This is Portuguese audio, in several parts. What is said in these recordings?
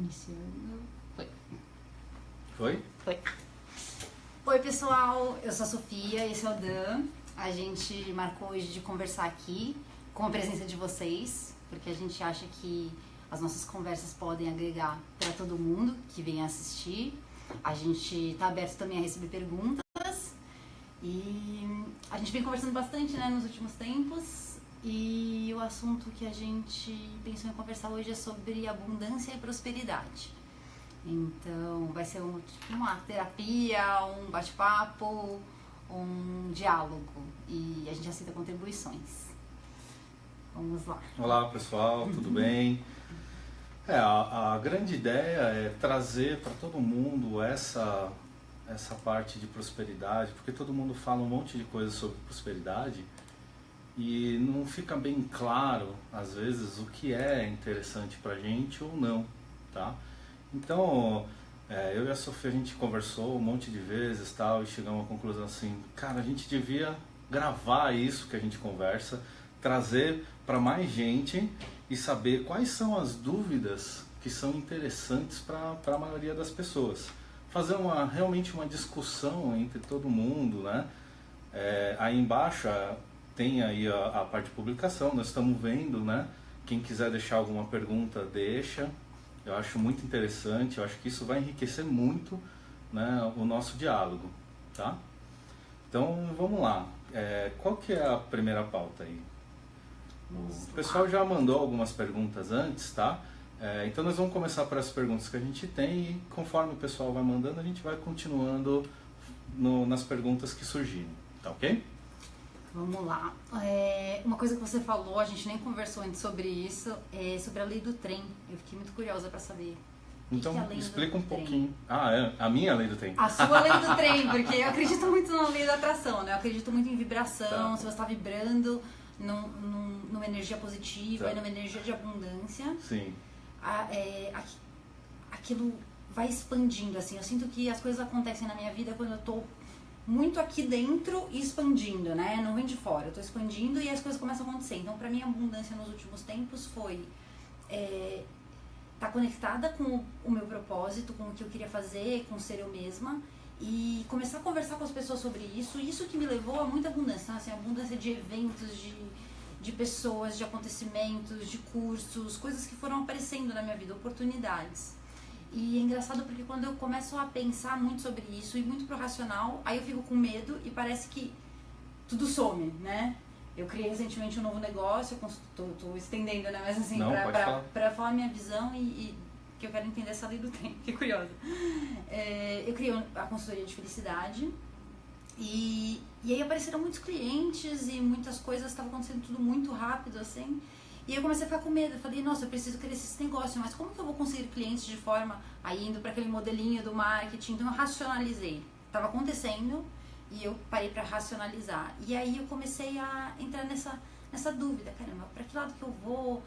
Iniciando. Foi. Foi? Foi. Oi, pessoal. Eu sou a Sofia, esse é o Dan. A gente marcou hoje de conversar aqui com a presença de vocês, porque a gente acha que as nossas conversas podem agregar para todo mundo que vem assistir. A gente está aberto também a receber perguntas e a gente vem conversando bastante, né, nos últimos tempos. E o assunto que a gente pensou em conversar hoje é sobre abundância e prosperidade. Então vai ser uma terapia, um bate-papo, um diálogo, e a gente aceita contribuições. Vamos lá. Olá, pessoal, tudo bem? A grande ideia é trazer para todo mundo essa parte de prosperidade, porque todo mundo fala um monte de coisa sobre prosperidade e não fica bem claro, às vezes, o que é interessante pra gente ou não, tá? Então, eu e a Sofia, a gente conversou um monte de vezes, tal, e chegamos à conclusão assim, cara, a gente devia gravar isso que a gente conversa, trazer para mais gente e saber quais são as dúvidas que são interessantes para a maioria das pessoas. Fazer realmente uma discussão entre todo mundo, né? Aí embaixo tem aí a parte de publicação, nós estamos vendo, né? Quem quiser deixar alguma pergunta, deixa. Eu acho muito interessante, eu acho que isso vai enriquecer muito, né, o nosso diálogo, tá? Então, vamos lá. Qual que é a primeira pauta aí? O pessoal já mandou algumas perguntas antes, tá? Então nós vamos começar por as perguntas que a gente tem e conforme o pessoal vai mandando, a gente vai continuando nas perguntas que surgirem, tá ok? Vamos lá. Uma coisa que você falou, a gente nem conversou antes sobre isso, é sobre a lei do trem. Eu fiquei muito curiosa para saber. Então, que é a lei explica do um trem? pouquinho. A minha lei do trem. A sua lei do trem, porque eu acredito muito na lei da atração, né? Eu acredito muito em vibração, Tá. se você está vibrando numa energia positiva Tá. e numa energia de abundância, Sim. aquilo vai expandindo, assim. Eu sinto que as coisas acontecem na minha vida quando eu tô muito aqui dentro e expandindo, né? Não vem de fora, eu tô expandindo e as coisas começam a acontecer. Então, pra mim, a abundância nos últimos tempos foi tá conectada com o meu propósito, com o que eu queria fazer, com ser eu mesma, e começar a conversar com as pessoas sobre isso. Isso que me levou a muita abundância, tá? Assim, abundância de eventos, de pessoas, de acontecimentos, de cursos, coisas que foram aparecendo na minha vida, oportunidades. E é engraçado porque quando eu começo a pensar muito sobre isso e muito pro racional, aí eu fico com medo e parece que tudo some, né? Eu criei recentemente um novo negócio, tô estendendo, né? Mas assim, Não, pra falar minha visão e que eu quero entender essa lei do tempo, que curiosa. Eu criei a consultoria de felicidade e aí apareceram muitos clientes e muitas coisas, estava acontecendo tudo muito rápido, assim. E eu comecei a ficar com medo, eu falei, nossa, eu preciso crescer esse negócio, mas como que eu vou conseguir clientes de forma, aí indo para aquele modelinho do marketing? Então eu racionalizei, estava acontecendo e eu parei para racionalizar. E aí eu comecei a entrar nessa dúvida, caramba, para que lado que eu vou?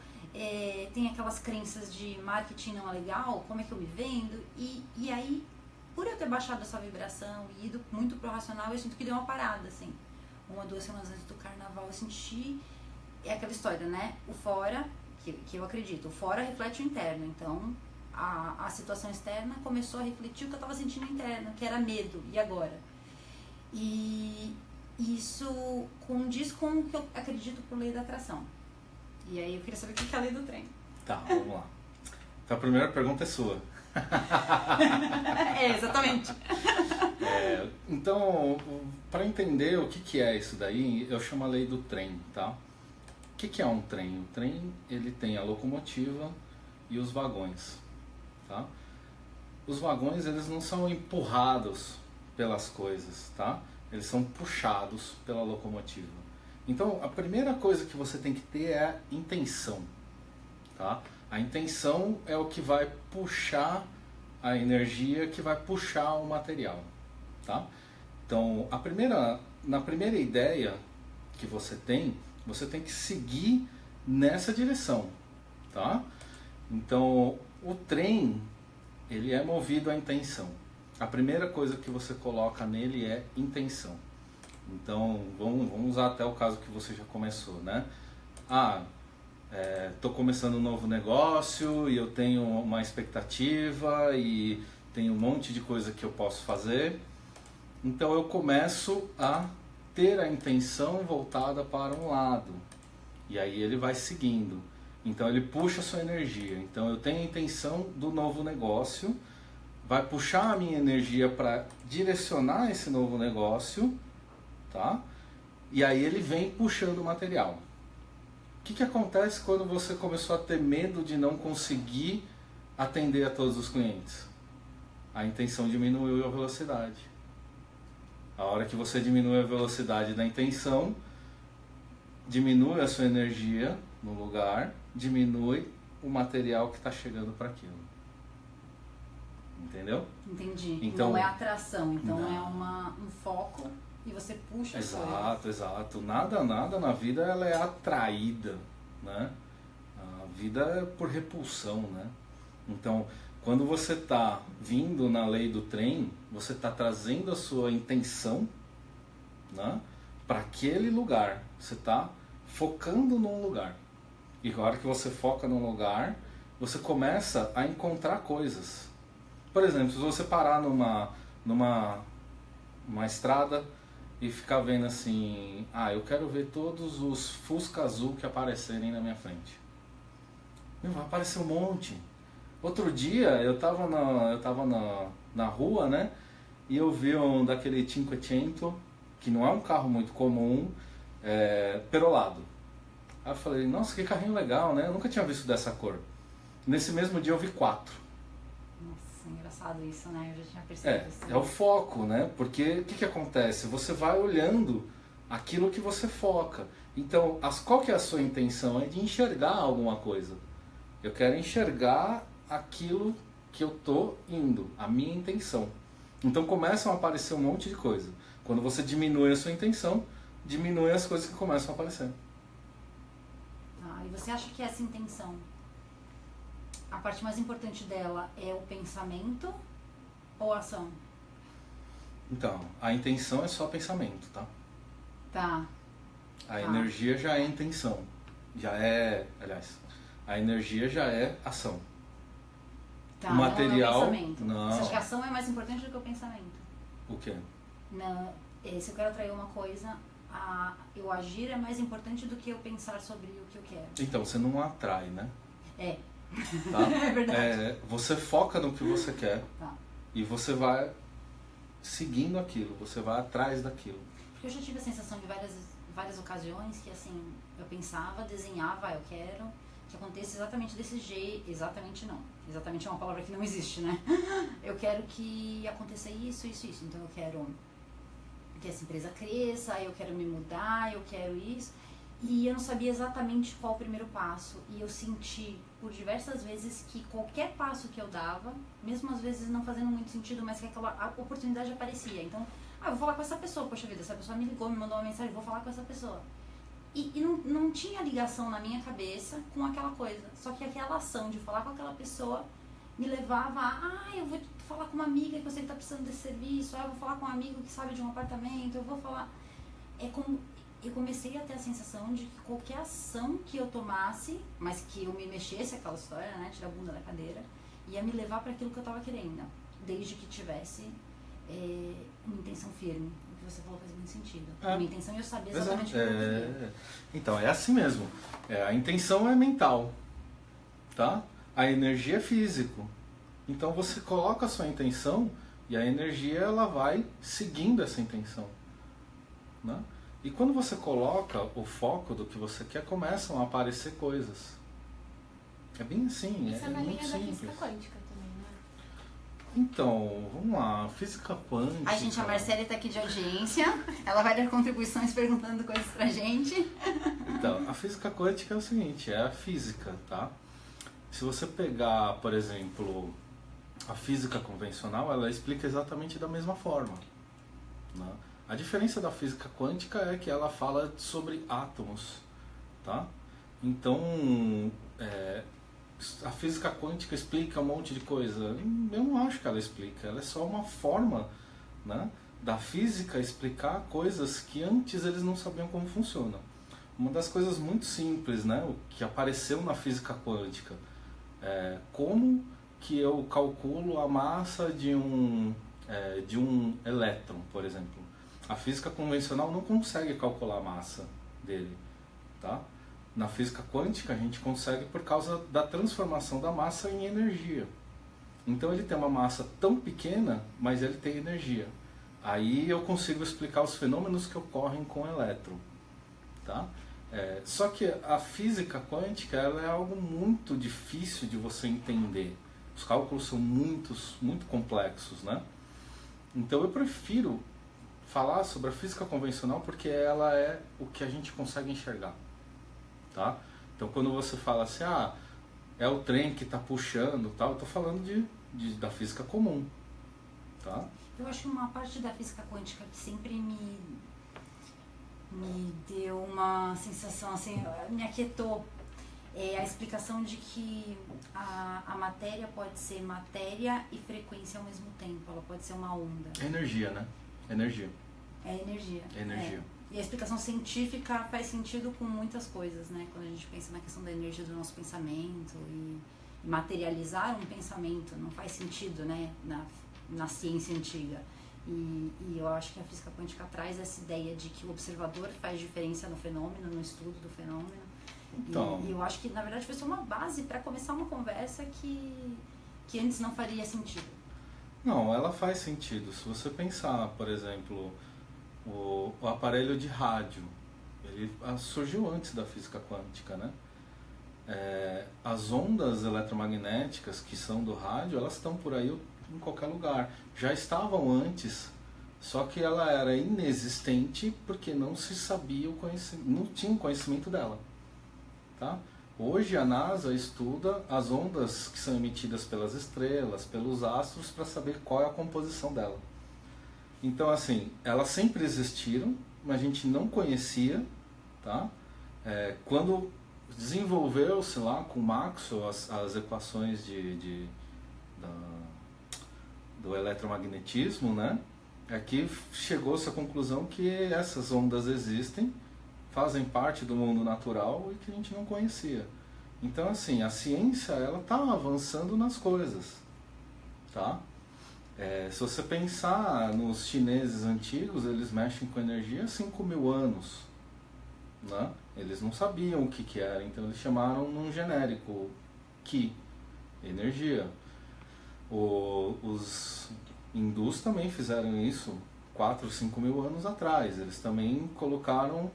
Tem aquelas crenças de marketing não é legal, como é que eu me vendo? E aí, por eu ter baixado essa vibração e ido muito pro racional, eu sinto que deu uma parada, assim. 1 ou 2 semanas antes do carnaval eu senti... É aquela história, né? O fora, que eu acredito, o fora reflete o interno. Então, a situação externa começou a refletir o que eu estava sentindo interno, que era medo. E agora? E isso condiz com o que eu acredito por lei da atração. E aí eu queria saber o que é a lei do trem. Tá, vamos lá. Então a primeira pergunta é sua. Exatamente. Então, para entender o que é isso daí, eu chamo a lei do trem, tá? O que é um trem? O trem, ele tem a locomotiva e os vagões, tá? Os vagões, eles não são empurrados pelas coisas, tá? Eles são puxados pela locomotiva. Então, a primeira coisa que você tem que ter é a intenção, tá? A intenção é o que vai puxar a energia, que vai puxar o material, tá? Então, na primeira ideia que você tem que seguir nessa direção, tá? Então, o trem, ele é movido à intenção. A primeira coisa que você coloca nele é intenção. Então, vamos usar até o caso que você já começou, né? estou começando um novo negócio e eu tenho uma expectativa e tenho um monte de coisa que eu posso fazer. Então eu começo a ter a intenção voltada para um lado. E aí ele vai seguindo. Então ele puxa a sua energia. Então eu tenho a intenção do novo negócio, vai puxar a minha energia para direcionar esse novo negócio, tá? E aí ele vem puxando o material. O que acontece quando você começou a ter medo de não conseguir atender a todos os clientes? A intenção diminuiu a velocidade. A hora que você diminui a velocidade da intenção, diminui a sua energia no lugar, diminui o material que está chegando para aquilo. Entendeu? Entendi. Então, não é atração, então não. é um foco e você puxa as coisas. Exato, exato. Nada na vida ela é atraída, né? A vida é por repulsão, né? Então, quando você está vindo na lei do trem, você está trazendo a sua intenção, né, para aquele lugar. Você está focando num lugar. E na hora que você foca num lugar, você começa a encontrar coisas. Por exemplo, se você parar numa estrada e ficar vendo assim, eu quero ver todos os Fusca azul que aparecerem na minha frente. Vai aparecer um monte. Outro dia eu tava na rua, né? E eu vi um daquele Cinquecento, que não é um carro muito comum, perolado. Aí eu falei, nossa, que carrinho legal, né? Eu nunca tinha visto dessa cor. Nesse mesmo dia eu vi 4. Nossa, engraçado isso, né? Eu já tinha percebido isso. É o foco, né? Porque o que acontece? Você vai olhando aquilo que você foca. Então, qual que é a sua intenção? É de enxergar alguma coisa. Eu quero enxergar aquilo que eu tô indo, a minha intenção. Então começam a aparecer um monte de coisa. Quando você diminui a sua intenção, diminui as coisas que começam a aparecer. E você acha que essa intenção, a parte mais importante dela é o pensamento ou a ação? Então, a intenção é só pensamento, tá? Tá. A energia já é intenção. A energia já é ação. Tá, o material, não é o pensamento. não. Você acha que a ação é mais importante do que o pensamento? O quê? Não, se eu quero atrair uma coisa, eu agir é mais importante do que eu pensar sobre o que eu quero. Então, você não atrai, né? Tá? É verdade. Você foca no que você quer, tá. E você vai seguindo aquilo, você vai atrás daquilo. Porque eu já tive a sensação de várias ocasiões que assim, eu pensava, desenhava, eu quero que aconteça exatamente desse jeito. Exatamente não. Exatamente é uma palavra que não existe, né? Eu quero que aconteça isso. Então eu quero que essa empresa cresça, eu quero me mudar, eu quero isso. E eu não sabia exatamente qual o primeiro passo. E eu senti por diversas vezes que qualquer passo que eu dava, mesmo às vezes não fazendo muito sentido, mas que aquela oportunidade aparecia. Então, eu vou falar com essa pessoa, poxa vida, essa pessoa me ligou, me mandou uma mensagem, vou falar com essa pessoa. E não tinha ligação na minha cabeça com aquela coisa. Só que aquela ação de falar com aquela pessoa me levava eu vou falar com uma amiga que eu sei que está precisando desse serviço, eu vou falar com um amigo que sabe de um apartamento, eu vou falar... Eu comecei a ter a sensação de que qualquer ação que eu tomasse, mas que eu me mexesse, aquela história, né, tirar a bunda da cadeira, ia me levar para aquilo que eu estava querendo, desde que tivesse uma intenção firme. O que você falou faz muito sentido. Uma intenção, eu sabia exatamente o que eu queria. Então, é assim mesmo. A intenção é mental, tá? A energia é físico. Então você coloca a sua intenção e a energia ela vai seguindo essa intenção, né? E quando você coloca o foco do que você quer, começam a aparecer coisas. É bem assim, Isso é na muito linha da simples. física quântica também, né? Então, vamos lá, física quântica. Ai, gente, a Marcele tá aqui de audiência, ela vai dar contribuições perguntando coisas pra gente. Então, a física quântica é o seguinte, é a física, tá? Se você pegar, por exemplo, a física convencional, ela explica exatamente da mesma forma, né? A diferença da física quântica é que ela fala sobre átomos, tá? Então, a física quântica explica um monte de coisa. Eu não acho que ela explica, ela é só uma forma, né, da física explicar coisas que antes eles não sabiam como funciona. uma das coisas muito simples, né, o que apareceu na física quântica. Como que eu calculo a massa de um elétron, por exemplo? A física convencional não consegue calcular a massa dele, tá? Na física quântica a gente consegue por causa da transformação da massa em energia. Então ele tem uma massa tão pequena, mas ele tem energia. Aí eu consigo explicar os fenômenos que ocorrem com o elétron, tá? Só que a física quântica ela é algo muito difícil de você entender. Os cálculos são muito complexos, né? Então eu prefiro falar sobre a física convencional porque ela é o que a gente consegue enxergar, tá? Então quando você fala assim, é o trem que está puxando, tal, eu estou falando da física comum, tá? Eu acho que uma parte da física quântica que sempre me deu uma sensação assim, me aquietou, é a explicação de que a matéria pode ser matéria e frequência ao mesmo tempo, ela pode ser uma onda. É energia, né? Energia. É energia. Energia. E a explicação científica faz sentido com muitas coisas, né? Quando a gente pensa na questão da energia do nosso pensamento e materializar um pensamento não faz sentido, né? Na ciência antiga. E eu acho que a física quântica traz essa ideia de que o observador faz diferença no fenômeno, no estudo do fenômeno. Então, e eu acho que, na verdade, foi só uma base para começar uma conversa que antes não faria sentido. Não, ela faz sentido. Se você pensar, por exemplo, o aparelho de rádio, ele surgiu antes da física quântica, né? As ondas eletromagnéticas que são do rádio, elas estão por aí em qualquer lugar. Já estavam antes, só que ela era inexistente porque não se sabia não tinha o conhecimento dela, tá? Hoje a NASA estuda as ondas que são emitidas pelas estrelas, pelos astros, para saber qual é a composição dela. Então, assim, elas sempre existiram, mas a gente não conhecia, tá? Quando desenvolveu-se lá com Maxwell as equações do eletromagnetismo, né? Aqui chegou-se à conclusão que essas ondas existem, fazem parte do mundo natural e que a gente não conhecia. Então, assim, a ciência ela está avançando nas coisas, tá? Se você pensar nos chineses antigos, eles mexem com energia há 5.000 anos, né? Eles não sabiam o que era, então eles chamaram num genérico Qi, energia. Os hindus também fizeram isso 4, 5.000 anos atrás. Eles também colocaram,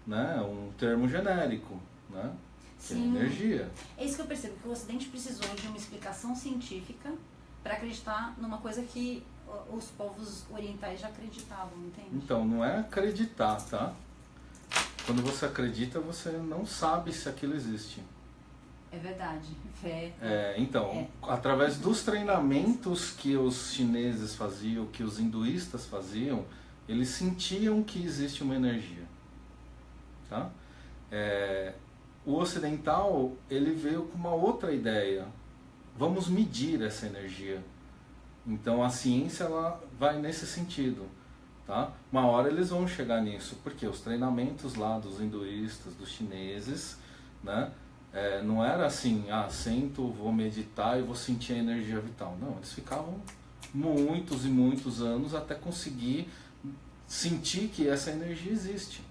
né, um termo genérico, né, que é energia. É isso que eu percebo, que o Ocidente precisou de uma explicação científica para acreditar numa coisa que os povos orientais já acreditavam, entende? Então, não é acreditar, tá? Quando você acredita, você não sabe se aquilo existe. É verdade. Através dos treinamentos que os chineses faziam, que os hinduístas faziam, eles sentiam que existe uma energia, tá? O ocidental, ele veio com uma outra ideia. Vamos medir essa energia. Então a ciência ela vai nesse sentido, tá? Uma hora eles vão chegar nisso, porque os treinamentos lá dos hinduístas, dos chineses, né? Não era assim, sento, vou meditar e vou sentir a energia vital. Não, eles ficavam muitos e muitos anos até conseguir sentir que essa energia existe.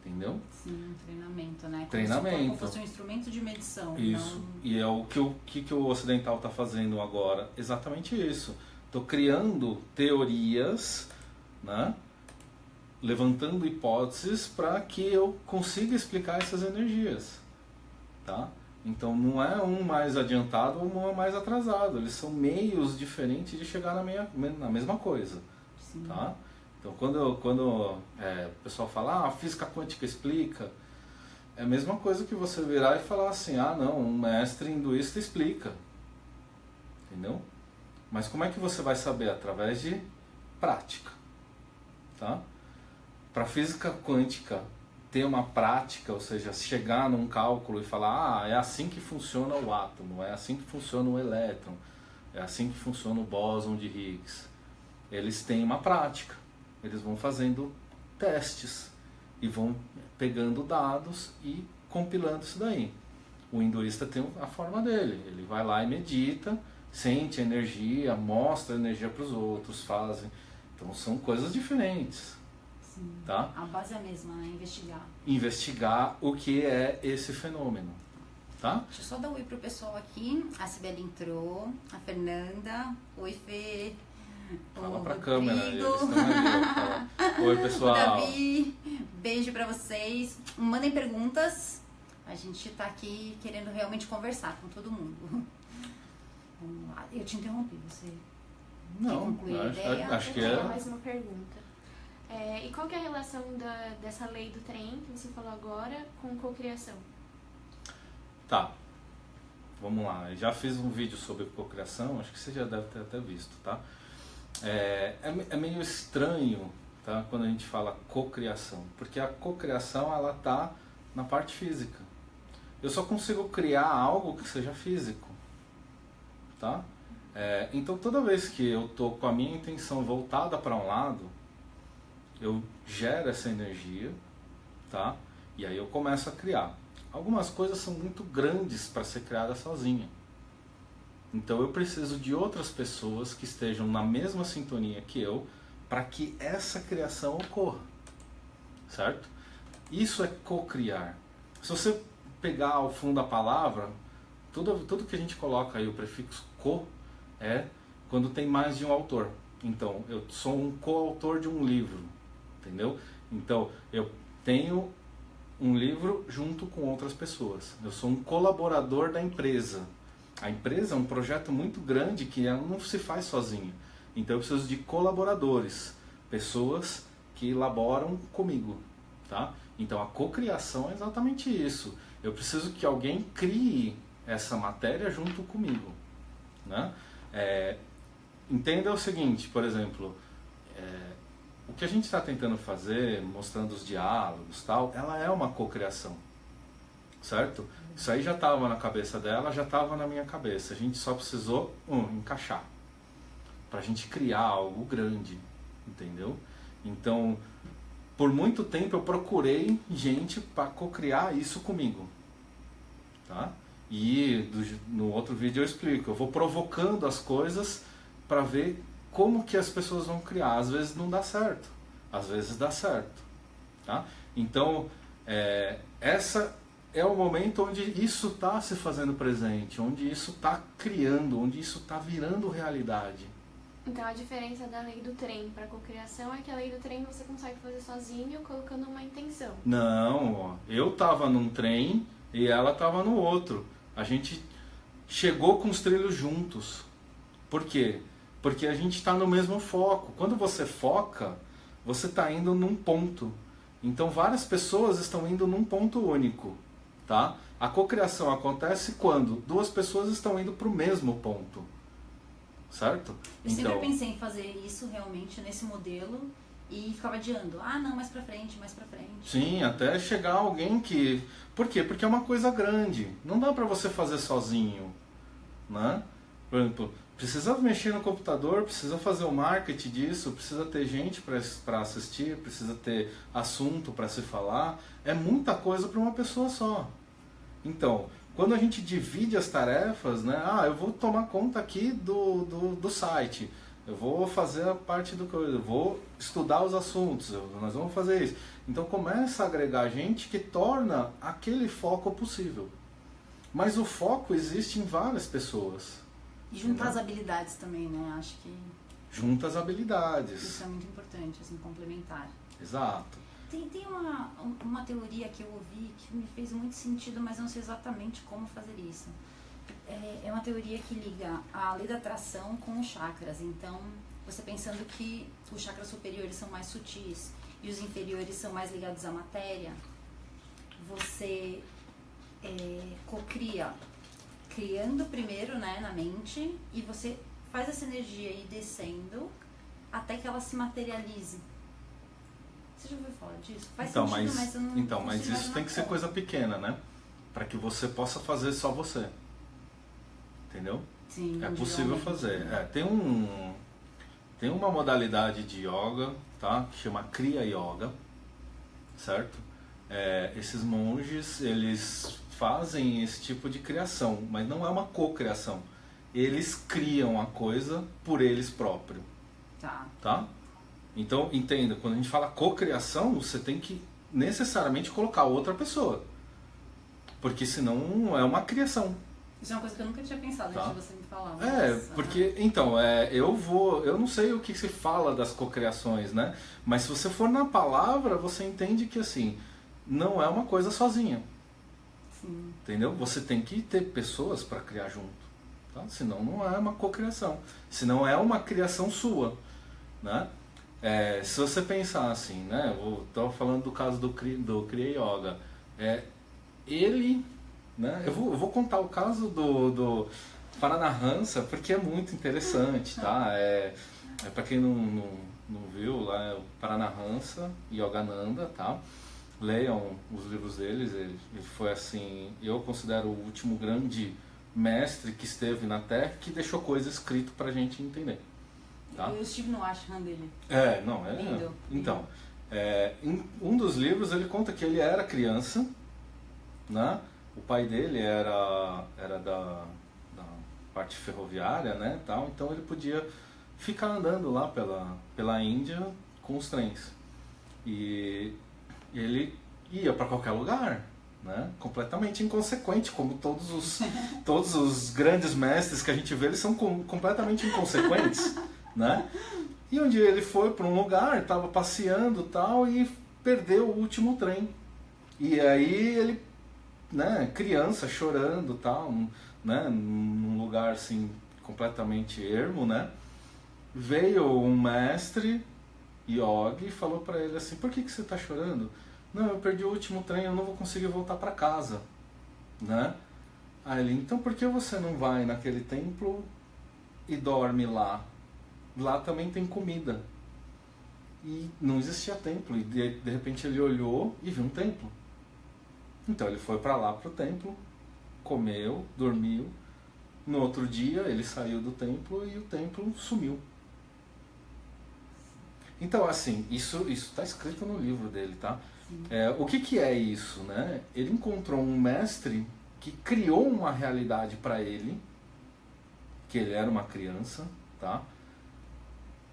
Entendeu? Sim, treinamento, né? Treinamento. Como se fosse um instrumento de medição. Isso. Não... E é o que o ocidental está fazendo agora. Exatamente isso. Estou criando teorias, né? Levantando hipóteses para que eu consiga explicar essas energias. Tá? Então não é um mais adiantado ou um mais atrasado. Eles são meios diferentes de chegar na mesma coisa. Sim. Tá? Então quando o pessoal fala, a física quântica explica, é a mesma coisa que você virar e falar assim, não, um mestre hinduísta explica. Entendeu? Mas como é que você vai saber? Através de prática. Tá? Para a física quântica ter uma prática, ou seja, chegar num cálculo e falar, é assim que funciona o átomo, é assim que funciona o elétron, é assim que funciona o bóson de Higgs. Eles têm uma prática, eles vão fazendo testes. e vão pegando dados e compilando isso daí. O hinduísta tem a forma dele, ele vai lá e medita, sente a energia, mostra a energia para os outros, fazem. Então são coisas diferentes. Sim. Tá? A base é a mesma, né? Investigar. Investigar o que é esse fenômeno. Tá? Deixa eu só dar um oi pro pessoal aqui. A Sibeli entrou, a Fernanda, oi Fê. Fala o pra Rodrigo, câmera, eles estão ali. Ó. Oi, pessoal. O Davi, beijo pra vocês. Mandem perguntas. A gente tá aqui querendo realmente conversar com todo mundo. Vamos lá. Eu te interrompi, você Não, quer concluir a ideia? acho que Eu tenho é. mais uma pergunta. E qual que é a relação dessa lei do trem, que você falou agora, com cocriação? Tá. Vamos lá. Eu já fiz um vídeo sobre cocriação, acho que você já deve ter até visto, tá? É meio estranho, tá? Quando a gente fala cocriação, porque a cocriação ela tá na parte física. Eu só consigo criar algo que seja físico, tá? Então toda vez que eu tô com a minha intenção voltada para um lado, eu gero essa energia, tá? E aí eu começo a criar. Algumas coisas são muito grandes para ser criada sozinha. Então eu preciso de outras pessoas que estejam na mesma sintonia que eu para que essa criação ocorra, certo? Isso é co-criar. Se você pegar ao fundo da palavra, tudo que a gente coloca aí, o prefixo co, é quando tem mais de um autor. Então, eu sou um coautor de um livro, entendeu? Então, eu tenho um livro junto com outras pessoas. Eu sou um colaborador da empresa. A empresa é um projeto muito grande que não se faz sozinho. Então, eu preciso de colaboradores, pessoas que elaboram comigo, tá? Então, a cocriação é exatamente isso. Eu preciso que alguém crie essa matéria junto comigo, né? Entenda o seguinte, por exemplo, o que a gente está tentando fazer, mostrando os diálogos, tal, ela é uma cocriação, certo? Isso aí já estava na cabeça dela, já estava na minha cabeça. A gente só precisou encaixar para a gente criar algo grande, entendeu? Então, por muito tempo eu procurei gente para cocriar isso comigo, tá? E no outro vídeo eu explico, eu vou provocando as coisas para ver como que as pessoas vão criar. Às vezes não dá certo, às vezes dá certo, tá? Então, essa é o momento onde isso está se fazendo presente, onde isso está criando, onde isso está virando realidade. Então a diferença da lei do trem para a cocriação é que a lei do trem você consegue fazer sozinho, colocando uma intenção. Não, ó, eu estava num trem e ela estava no outro. A gente chegou com os trilhos juntos. Por quê? Porque a gente está no mesmo foco. Quando você foca, você está indo num ponto. Então várias pessoas estão indo num ponto único, tá? A cocriação acontece quando duas pessoas estão indo para o mesmo ponto, certo? Eu sempre pensei em fazer isso realmente nesse modelo e ficava adiando. Ah, não, mais pra frente, mais pra frente. Sim, até chegar alguém que... Por quê? Porque é uma coisa grande. Não dá pra você fazer sozinho, né? Por exemplo, precisa mexer no computador, precisa fazer o marketing disso, precisa ter gente para assistir, precisa ter assunto para se falar. É muita coisa para uma pessoa só. Então, quando a gente divide as tarefas, né? Ah, eu vou tomar conta aqui do site, eu vou fazer a parte do coisa, eu vou estudar os assuntos, nós vamos fazer isso. Então começa a agregar gente que torna aquele foco possível. Mas o foco existe em várias pessoas. E juntar as habilidades também, né? Acho que... Junta as habilidades. Isso é muito importante, assim, complementar. Exato. Tem uma teoria que eu ouvi que me fez muito sentido, mas não sei exatamente como fazer isso. É uma teoria que liga a lei da atração com os chakras. Então, você pensando que os chakras superiores são mais sutis e os inferiores são mais ligados à matéria, você cocria, criando primeiro, né, na mente, e você faz essa energia ir descendo até que ela se materialize. Você já ouviu falar disso? Faz então, sentido, mas eu não mas isso tem que ser coisa pequena, né? Para que você possa fazer só você. Entendeu? Sim, é possível fazer. Tem uma modalidade de yoga, tá? Que chama Kriya Yoga, certo? Esses monges, eles fazem esse tipo de criação, mas não é uma cocriação. Eles criam a coisa por eles próprios. Tá? Então, entenda, quando a gente fala cocriação, você tem que necessariamente colocar outra pessoa. Porque senão é uma criação. Isso é uma coisa que eu nunca tinha pensado antes de você me falar. Porque, então, eu não sei o que se fala das cocriações, né? Mas se você for na palavra, você entende que, assim, não é uma coisa sozinha. Sim. Entendeu? Você tem que ter pessoas para criar junto. Tá? Senão não é uma cocriação. Senão é uma criação sua. Né? Se você pensar assim, né? Eu estava falando do caso do Kriya Yoga. Ele, né? Eu vou contar o caso do Paramahansa porque é muito interessante, tá? Para quem não viu, lá é o Paramahansa Yogananda, tá? Leiam os livros deles. Ele foi assim, eu considero o último grande mestre que esteve na Terra, que deixou coisa escrita pra gente entender. Tá? Eu estive no ashram dele. Lindo. Então, em um dos livros ele conta que ele era criança, né? O pai dele era da parte ferroviária, né? Tal, então ele podia ficar andando lá pela Índia com os trens. E ele ia para qualquer lugar, né? Completamente inconsequente, como todos os grandes mestres que a gente vê, eles são completamente inconsequentes. Né? E um dia ele foi para um lugar, estava passeando tal, e perdeu o último trem. E aí ele, né, criança chorando tal, né, num lugar assim completamente ermo, né? Veio um mestre yogi e falou para ele assim: por que você está chorando? Não, eu perdi o último trem, eu não vou conseguir voltar para casa, né? Aí ele: então por que você não vai naquele templo e dorme lá? Lá também tem comida. E não existia templo. E de repente ele olhou e viu um templo. Então ele foi para lá, pro templo, comeu, dormiu. No outro dia ele saiu do templo e o templo sumiu. Então, assim, isso está escrito no livro dele, tá? O que é isso, né? Ele encontrou um mestre que criou uma realidade para ele, que ele era uma criança, tá?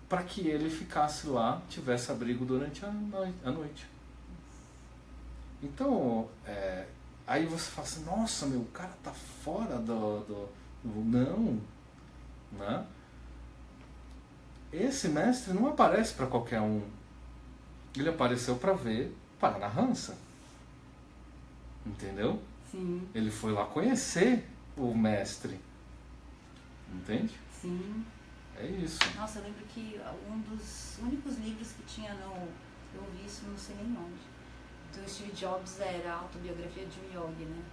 Para que ele ficasse lá, tivesse abrigo durante a noite. Então, aí você fala assim: nossa, meu, o cara tá fora do... Não, né? Esse mestre não aparece para qualquer um. Ele apareceu para ver Paramahansa. Entendeu? Sim. Ele foi lá conhecer o mestre. Entende? Sim. É isso. Nossa, eu lembro que um dos únicos livros que tinha eu ouvi isso, não sei nem onde, do Steve Jobs era a autobiografia de um yogi, né?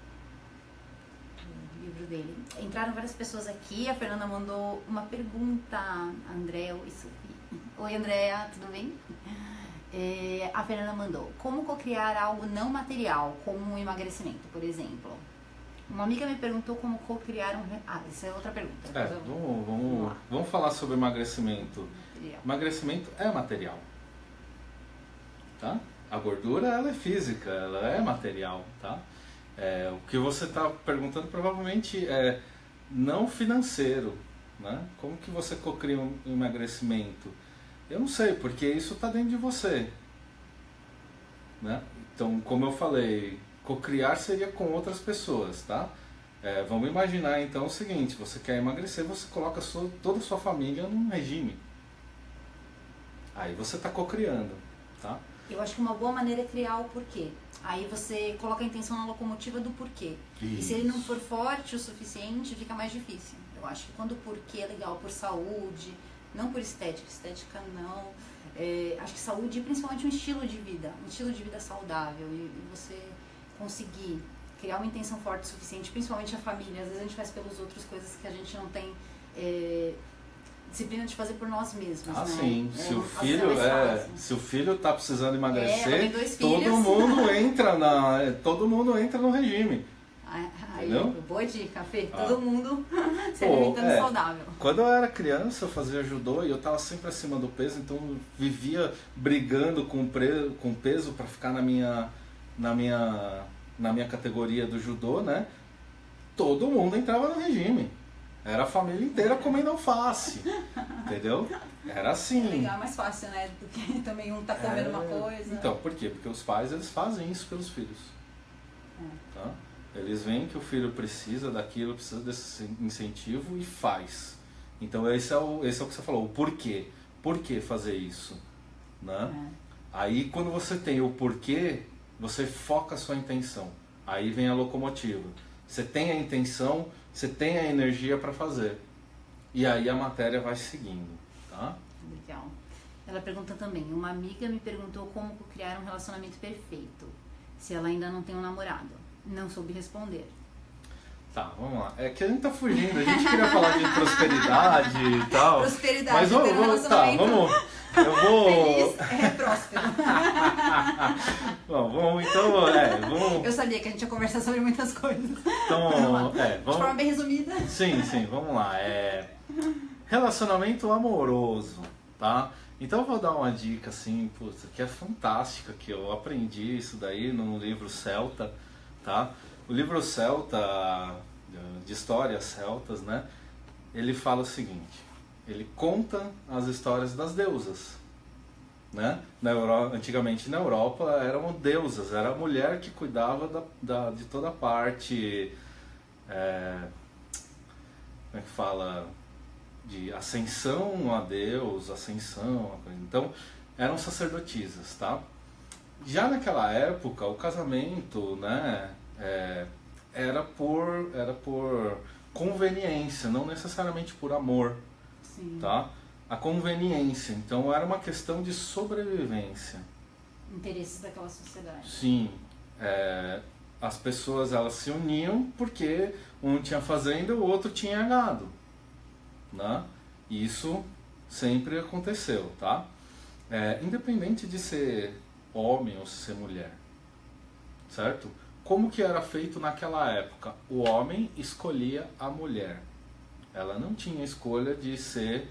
O livro dele. Entraram várias pessoas aqui, a Fernanda mandou uma pergunta, André e Sofia. Oi, Andréa, tudo bem? A Fernanda mandou: como cocriar algo não material, como um emagrecimento, por exemplo? Uma amiga me perguntou como cocriar essa é outra pergunta. Vamos falar sobre emagrecimento. Material. Emagrecimento é material. Tá? A gordura, ela é física, ela é material, tá? O que você está perguntando provavelmente é não financeiro, né? Como que você cocria um emagrecimento? Eu não sei, porque isso está dentro de você, né? Então, como eu falei, cocriar seria com outras pessoas, tá? Vamos imaginar então o seguinte: você quer emagrecer, você coloca toda a sua família num regime. Aí você está cocriando, tá? Eu acho que uma boa maneira é criar o porquê. Aí você coloca a intenção na locomotiva do porquê. Isso. E se ele não for forte o suficiente, fica mais difícil. Eu acho que quando o porquê é legal por saúde, não por estética. Estética não. Acho que saúde é principalmente um estilo de vida saudável. E você conseguir criar uma intenção forte o suficiente, principalmente a família. Às vezes a gente faz pelos outros coisas que a gente não tem disciplina de fazer por nós mesmos. Ah, né? sim. Se o filho tá precisando emagrecer, todo mundo entra no regime. Entendeu? Boa dica, Fê. Ah. Todo mundo se alimentando saudável. Quando eu era criança, eu fazia judô e eu tava sempre acima do peso, então eu vivia brigando com peso para ficar na minha categoria do judô, né? Todo mundo entrava no regime. Era a família inteira comendo alface, entendeu? Era assim. É legal, é mais fácil, né? Do que também um tá comendo uma coisa. Então, por quê? Porque os pais, eles fazem isso pelos filhos. Tá? Eles veem que o filho precisa daquilo, precisa desse incentivo e faz. Então esse é o que você falou, o porquê. Por que fazer isso? Né? Aí quando você tem o porquê, você foca a sua intenção. Aí vem a locomotiva. Você tem a intenção, você tem a energia para fazer. E aí a matéria vai seguindo. Tá? Legal. Ela pergunta também, uma amiga me perguntou como criar um relacionamento perfeito, se ela ainda não tem um namorado. Não soube responder. Tá, vamos lá. É que a gente tá fugindo, a gente queria falar de prosperidade e tal. Prosperidade, mas vamos, eu vou... Feliz, próspero. Bom, vamos... Eu sabia que a gente ia conversar sobre muitas coisas. Então, vamos. De forma bem resumida. Sim, vamos lá. Relacionamento amoroso, tá? Então eu vou dar uma dica assim, que é fantástica, que eu aprendi isso daí no livro Celta, tá? O livro Celta, de histórias celtas, né? Ele fala o seguinte, ele conta as histórias das deusas, né? Antigamente na Europa eram deusas, era a mulher que cuidava de toda a parte, como é que fala, de ascensão a Deus, então eram sacerdotisas, tá? Já naquela época o casamento, né, era por conveniência, não necessariamente por amor. Sim. Tá? A conveniência, então era uma questão de sobrevivência. Interesses daquela sociedade. Sim, as pessoas elas se uniam porque um tinha fazenda e o outro tinha gado, né? Isso sempre aconteceu, tá? Independente de ser homem ou ser mulher, certo? Como que era feito naquela época? O homem escolhia a mulher. Ela não tinha escolha de ser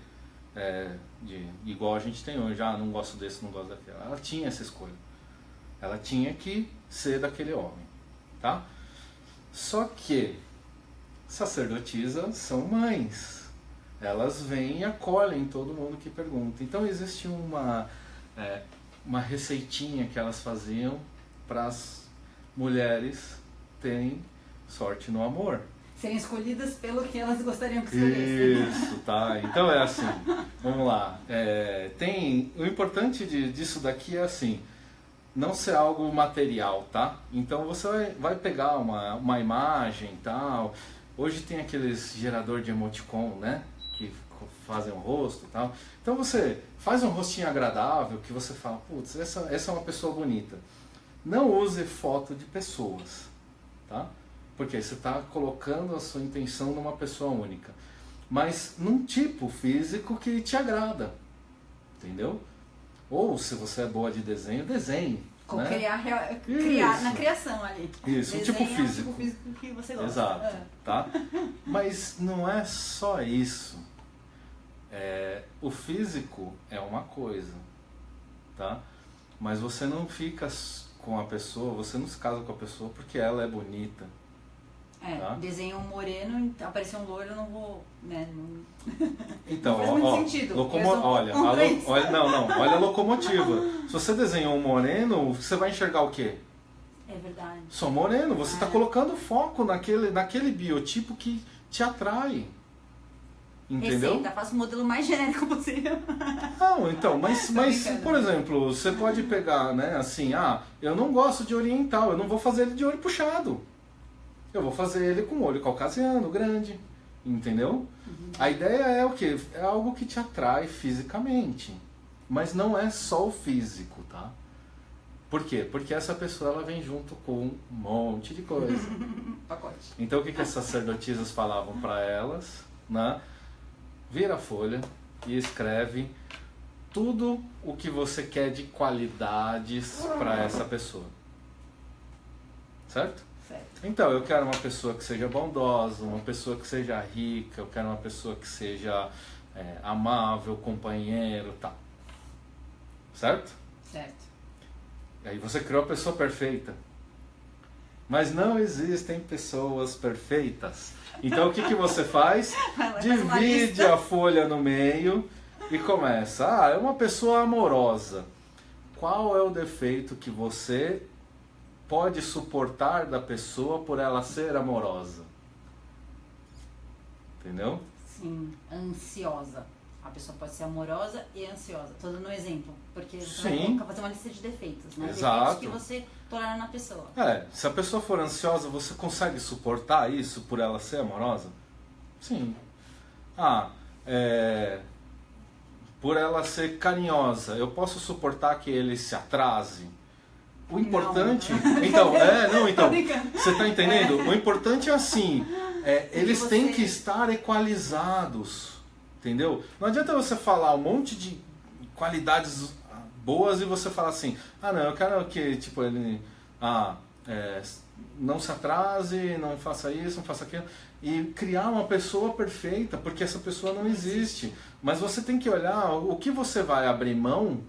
igual a gente tem hoje. Não gosto desse, não gosto daquele. Ela tinha essa escolha. Ela tinha que ser daquele homem, tá? Só que sacerdotisas são mães. Elas vêm e acolhem todo mundo que pergunta. Então existe uma receitinha que elas faziam para as mulheres terem sorte no amor. Serem escolhidas pelo que elas gostariam que escolhessem. Isso, tá? Então é assim, vamos lá. O importante disso daqui é assim, não ser algo material, tá? Então você vai pegar uma imagem e tal. Hoje tem aqueles gerador de emoticon, né? Que fazem um rosto e tal. Então você faz um rostinho agradável que você fala, putz, essa é uma pessoa bonita. Não use foto de pessoas, tá? Porque você está colocando a sua intenção numa pessoa única. Mas num tipo físico que te agrada, entendeu? Ou se você é boa de desenho, desenhe. Né? Criar na criação ali. Isso, um tipo físico. É um tipo físico que você gosta. Exato, tá? Mas não é só isso. O físico é uma coisa, tá? Mas você não fica com a pessoa, você não se casa com a pessoa porque ela é bonita. Tá? Desenho um moreno, apareceu um loiro, eu não vou, né? Então, não faz muito sentido. Olha a locomotiva. Se você desenhou um moreno, você vai enxergar o quê? É verdade. Só moreno, você está colocando foco naquele biotipo que te atrai. Entendeu? Receita, faça o modelo mais genérico possível. Não, então, mas por exemplo, você pode pegar, né, assim, eu não gosto de oriental, eu não vou fazer ele de olho puxado. Eu vou fazer ele com olho caucasiano, grande, entendeu? Uhum. A ideia é o quê? É algo que te atrai fisicamente, mas não é só o físico, tá? Por quê? Porque essa pessoa ela vem junto com um monte de coisa. Pacote. Então o que as sacerdotisas falavam para elas, né? Vira a folha e escreve tudo o que você quer de qualidades para essa pessoa. Certo? Certo. Então, eu quero uma pessoa que seja bondosa, uma pessoa que seja rica, eu quero uma pessoa que seja amável, companheiro, tá. Certo? Certo. E aí você criou a pessoa perfeita. Mas não existem pessoas perfeitas. Então o que você faz? Divide a folha no meio e começa. É uma pessoa amorosa. Qual é o defeito que você pode suportar da pessoa por ela ser amorosa? Entendeu? Sim, ansiosa. A pessoa pode ser amorosa e ansiosa. Tô dando um exemplo, porque você Sim. vai fazer uma lista de defeitos, né? Exato. Defeitos que você tolera na pessoa. Se a pessoa for ansiosa, você consegue suportar isso por ela ser amorosa? Sim. Por ela ser carinhosa, eu posso suportar que ele se atrase? O importante... Não. Então, você tá entendendo? O importante é assim, eles têm que estar equalizados, entendeu? Não adianta você falar um monte de qualidades boas e você falar assim, não, eu quero que, tipo, ele... não se atrase, não faça isso, não faça aquilo, e criar uma pessoa perfeita, porque essa pessoa não existe. Mas você tem que olhar o que você vai abrir mão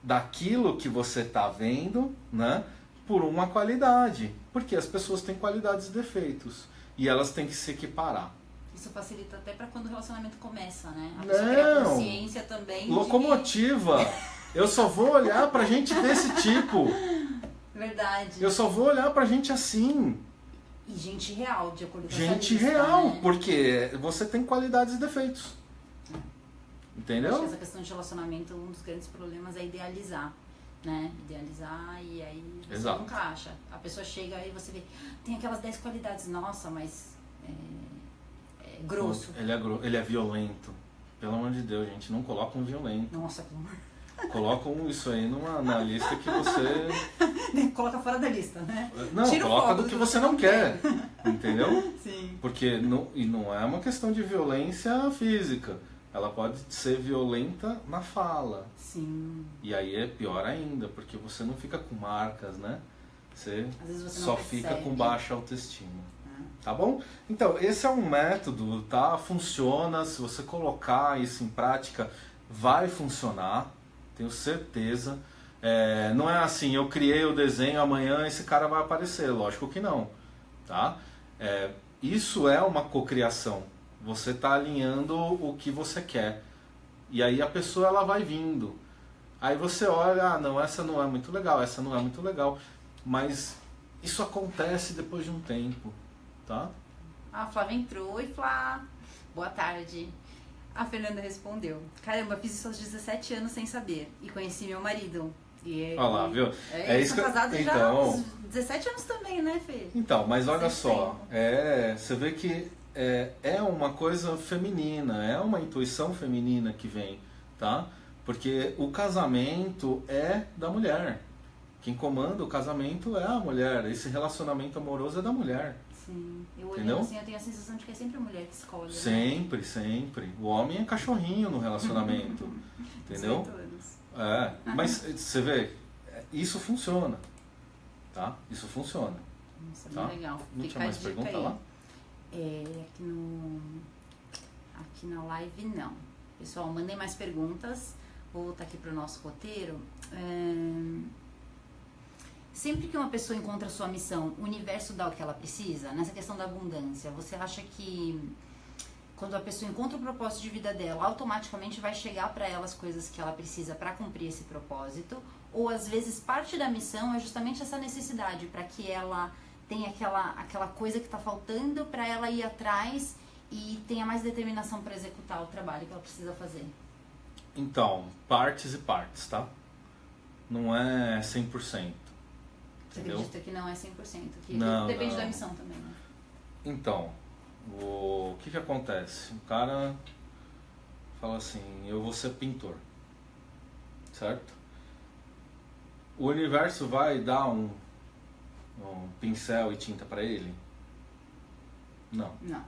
daquilo que você está vendo, né, por uma qualidade. Porque as pessoas têm qualidades e defeitos, e elas têm que se equiparar. Isso facilita até para quando o relacionamento começa, né? A pessoa ter a consciência também locomotiva! Eu só vou olhar pra gente desse tipo. Verdade. Eu só vou olhar pra gente assim. E gente real, de acordo com Gente essa lista, real, né? porque você tem qualidades e defeitos. Entendeu? Acho que essa questão de relacionamento, um dos grandes problemas é idealizar, né? Idealizar e aí você Exato. nunca acha. A pessoa chega aí e você vê, tem aquelas 10 qualidades, nossa, mas é grosso. Ele é violento. Pelo amor de Deus, gente, não coloca um violento. Nossa, pelo amor. Colocam isso aí na lista que você... Coloca fora da lista, né? Não, Tira o coloca foco do que você não quer. Entendeu? Sim. Porque não é uma questão de violência física. Ela pode ser violenta na fala. Sim. E aí é pior ainda, porque você não fica com marcas, né? Você Às vezes você só não fica percebe. com baixa autoestima. Tá bom? Então, esse é um método, tá? Funciona. Se você colocar isso em prática, vai funcionar. Tenho certeza. Não é assim, eu criei o desenho, amanhã esse cara vai aparecer. Lógico que não. Tá? Isso é uma cocriação. Você está alinhando o que você quer. E aí a pessoa ela vai vindo. Aí você olha, não, essa não é muito legal, essa não é muito legal. Mas isso acontece depois de um tempo. Tá? A Flávia entrou e falou, boa tarde. A Fernanda respondeu, caramba, fiz isso aos 17 anos sem saber. E conheci meu marido. Olha lá, viu? Eles isso são casados então, já há uns 17 anos também, né, Fê? Então, mas olha Sem só, você vê que é uma coisa feminina, é uma intuição feminina que vem, tá? Porque o casamento é da mulher. Quem comanda o casamento é a mulher. Esse relacionamento amoroso é da mulher. Sim. Eu olhando Entendeu? assim, eu tenho a sensação de que é sempre a mulher que escolhe. Sempre, né? sempre. O homem é cachorrinho no relacionamento. Entendeu? 18 anos. Mas você vê, isso funciona. Tá? Isso funciona. Nossa, Tá? bem legal. Não Fica tinha mais a dica pergunta aí. lá? Aqui na live não. Pessoal, mandem mais perguntas. Vou voltar aqui para o nosso roteiro. Sempre que uma pessoa encontra a sua missão, o universo dá o que ela precisa? Nessa questão da abundância, você acha que quando a pessoa encontra o propósito de vida dela, automaticamente vai chegar para ela as coisas que ela precisa para cumprir esse propósito? Ou às vezes parte da missão é justamente essa necessidade para que ela tenha aquela coisa que está faltando para ela ir atrás e tenha mais determinação para executar o trabalho que ela precisa fazer? Então, partes e partes, tá? Não é 100%. Você Entendeu? acredita que não é 100%? Que Não, depende não. da missão também, né? Então, o que acontece? O cara fala assim, eu vou ser pintor, certo? O universo vai dar um pincel e tinta para ele? Não. Não.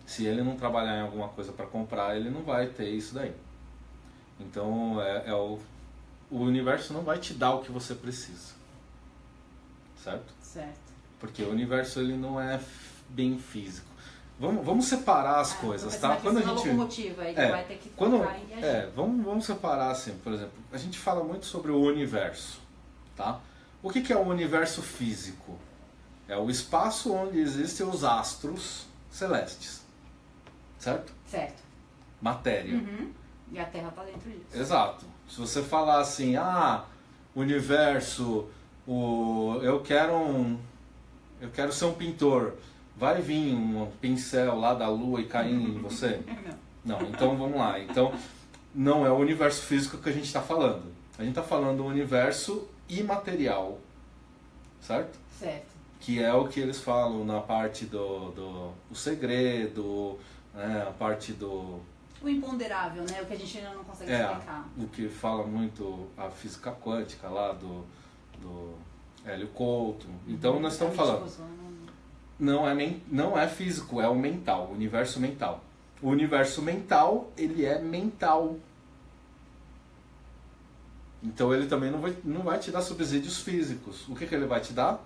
Se ele não trabalhar em alguma coisa para comprar, ele não vai ter isso daí. Então, o universo não vai te dar o que você precisa. Certo? Certo. Porque o universo ele não é bem físico. Vamos separar as coisas, tá? Quando a gente locomotiva, aí vai ter que tocar e agir. Vamos separar assim, por exemplo, a gente fala muito sobre o universo, tá? O que é o universo físico? É o espaço onde existem os astros celestes, certo? Certo. Matéria. Uhum. E a Terra está dentro disso. Exato. Se você falar assim, universo, eu quero ser um pintor, vai vir um pincel lá da Lua e cair em você? Não. Então vamos lá. Então não é o universo físico que a gente está falando. A gente está falando do universo imaterial, certo? Certo. Que é o que eles falam na parte do segredo, né? A parte do... O imponderável, né? O que a gente ainda não consegue explicar. O que fala muito a física quântica lá do Hélio Couto. Então nós estamos falando... Não é físico, é o mental, o universo mental. O universo mental, ele é mental. Então ele também não vai te dar subsídios físicos. O que ele vai te dar?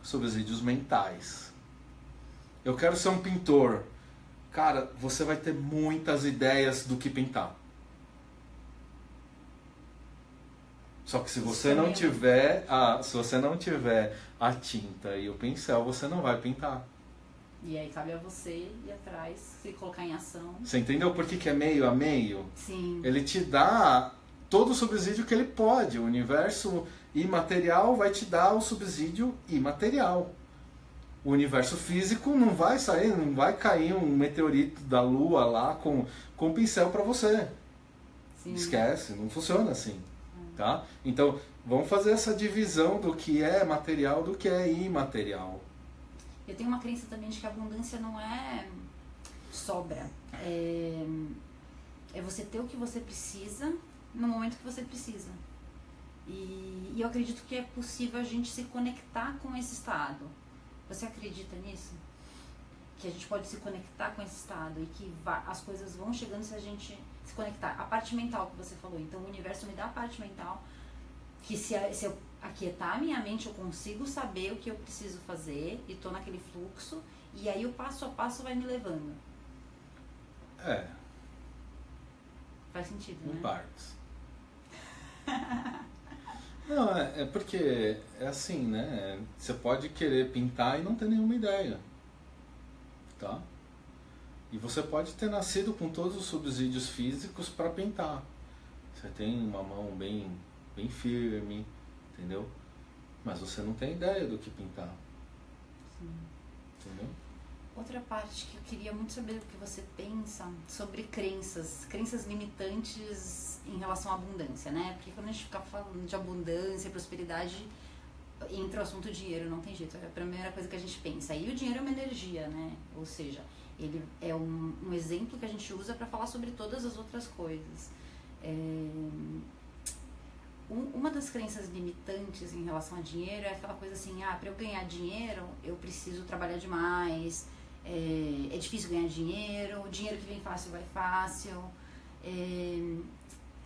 Subsídios mentais. Eu quero ser um pintor. Cara, você vai ter muitas ideias do que pintar. Só que se você não tiver a tinta e o pincel, você não vai pintar. E aí cabe a você ir atrás, se colocar em ação. Você entendeu por que é meio a meio? Sim. Ele te dá todo o subsídio que ele pode. O universo imaterial vai te dar o subsídio imaterial. O universo físico não vai cair um meteorito da Lua lá com pincel para você. Sim. Esquece, não funciona assim. Tá? Então, vamos fazer essa divisão do que é material do que é imaterial. Eu tenho uma crença também de que a abundância não é sobra. É você ter o que você precisa no momento que você precisa. E eu acredito que é possível a gente se conectar com esse estado. Você acredita nisso? Que a gente pode se conectar com esse estado e que as coisas vão chegando se a gente se conectar. A parte mental que você falou. Então o universo me dá a parte mental que se eu aquietar a minha mente eu consigo saber o que eu preciso fazer e tô naquele fluxo e aí o passo a passo vai me levando. Faz sentido, né? Em partes. Não, é porque é assim, né? Você pode querer pintar e não ter nenhuma ideia. Tá? E você pode ter nascido com todos os subsídios físicos para pintar. Você tem uma mão bem firme, entendeu? Mas você não tem ideia do que pintar. Sim. Entendeu? Outra parte que eu queria muito saber o que você pensa sobre crenças limitantes em relação à abundância, né? Porque quando a gente fica falando de abundância, prosperidade, entra o assunto dinheiro, não tem jeito, é a primeira coisa que a gente pensa. E o dinheiro é uma energia, né? Ou seja, ele é um exemplo que a gente usa para falar sobre todas as outras coisas. Uma das crenças limitantes em relação a dinheiro é aquela coisa assim, para eu ganhar dinheiro, eu preciso trabalhar demais, é difícil ganhar dinheiro, o dinheiro que vem fácil vai fácil.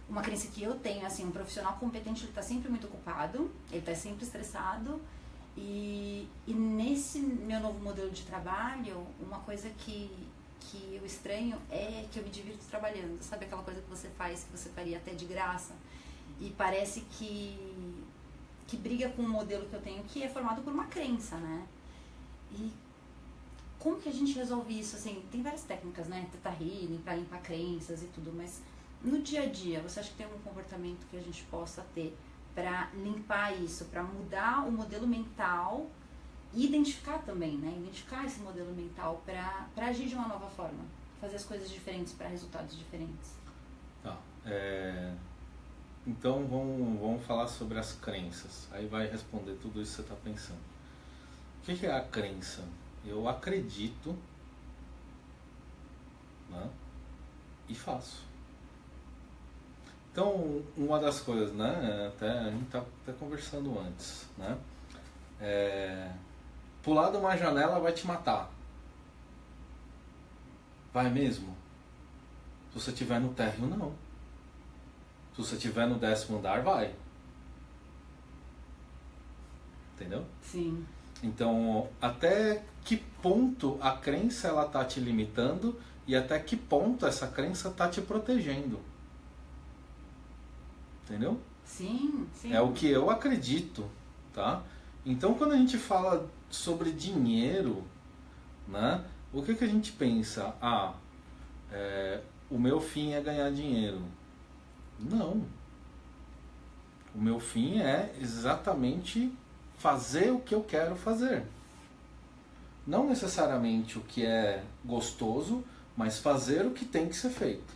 Uma crença que eu tenho, assim, um profissional competente, ele está sempre muito ocupado, ele está sempre estressado, e nesse meu novo modelo de trabalho, uma coisa que eu estranho é que eu me divirto trabalhando, sabe aquela coisa que você faz, que você faria até de graça, e parece que briga com um modelo que eu tenho, que é formado por uma crença, né? E como que a gente resolve isso? Assim, tem várias técnicas, né? Teta Healing, para limpar crenças e tudo, mas no dia a dia, você acha que tem algum comportamento que a gente possa ter para limpar isso, para mudar o modelo mental e identificar também, né? Identificar esse modelo mental para agir de uma nova forma, fazer as coisas diferentes para resultados diferentes. Tá. Então vamos falar sobre as crenças. Aí vai responder tudo isso que você está pensando. O que é a crença? Eu acredito, né? E faço. Então, uma das coisas, né? A gente tá até conversando antes, né? Pular de uma janela vai te matar. Vai mesmo? Se você estiver no térreo, não. Se você estiver no 10º andar, vai. Entendeu? Sim. Então, até que ponto a crença ela tá te limitando e até que ponto essa crença tá te protegendo. Entendeu? Sim, sim. É o que eu acredito, tá? Então, quando a gente fala sobre dinheiro, né? O que a gente pensa? O meu fim é ganhar dinheiro. Não. O meu fim é exatamente fazer o que eu quero fazer. Não necessariamente o que é gostoso, mas fazer o que tem que ser feito.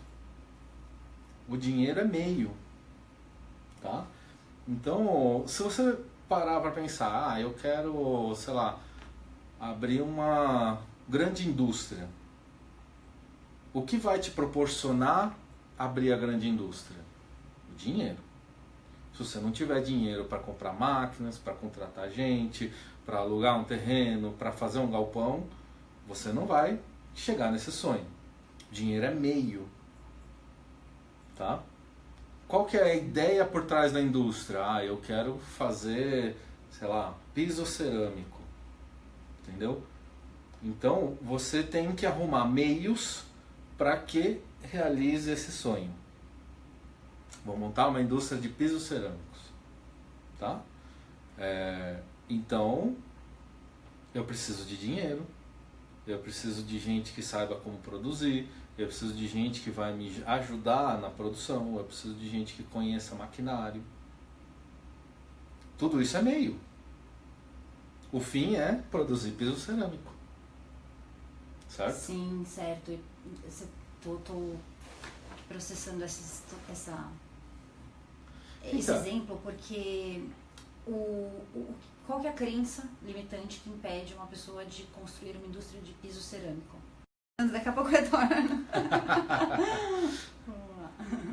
O dinheiro é meio, tá? Então, se você parar para pensar, eu quero, sei lá, abrir uma grande indústria. O que vai te proporcionar abrir a grande indústria? O dinheiro. Se você não tiver dinheiro para comprar máquinas, para contratar gente, para alugar um terreno, para fazer um galpão, você não vai chegar nesse sonho. Dinheiro é meio, tá? Qual que é a ideia por trás da indústria? Eu quero fazer, sei lá, piso cerâmico, entendeu? Então, você tem que arrumar meios para que realize esse sonho. Vou montar uma indústria de pisos cerâmicos, tá? Então, eu preciso de dinheiro, eu preciso de gente que saiba como produzir, eu preciso de gente que vai me ajudar na produção, eu preciso de gente que conheça maquinário. Tudo isso é meio. O fim é produzir piso cerâmico. Certo? Sim, certo. Tô processando esse exemplo porque qual que é a crença limitante que impede uma pessoa de construir uma indústria de piso cerâmico? Daqui a pouco retorno.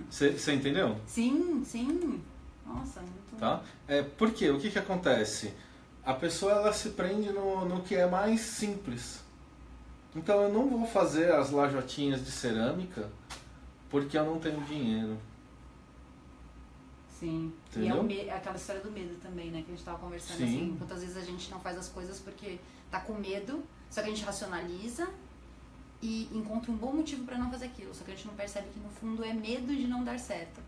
Você entendeu? Sim, sim. Nossa, muito... Tá? Por quê? O que acontece? A pessoa ela se prende no que é mais simples. Então eu não vou fazer as lajotinhas de cerâmica porque eu não tenho dinheiro. Sim. Entendeu? E é aquela história do medo também, né? Que a gente tava conversando. Sim. Assim, quantas vezes a gente não faz as coisas porque tá com medo, só que a gente racionaliza e encontra um bom motivo para não fazer aquilo, só que a gente não percebe que no fundo é medo de não dar certo.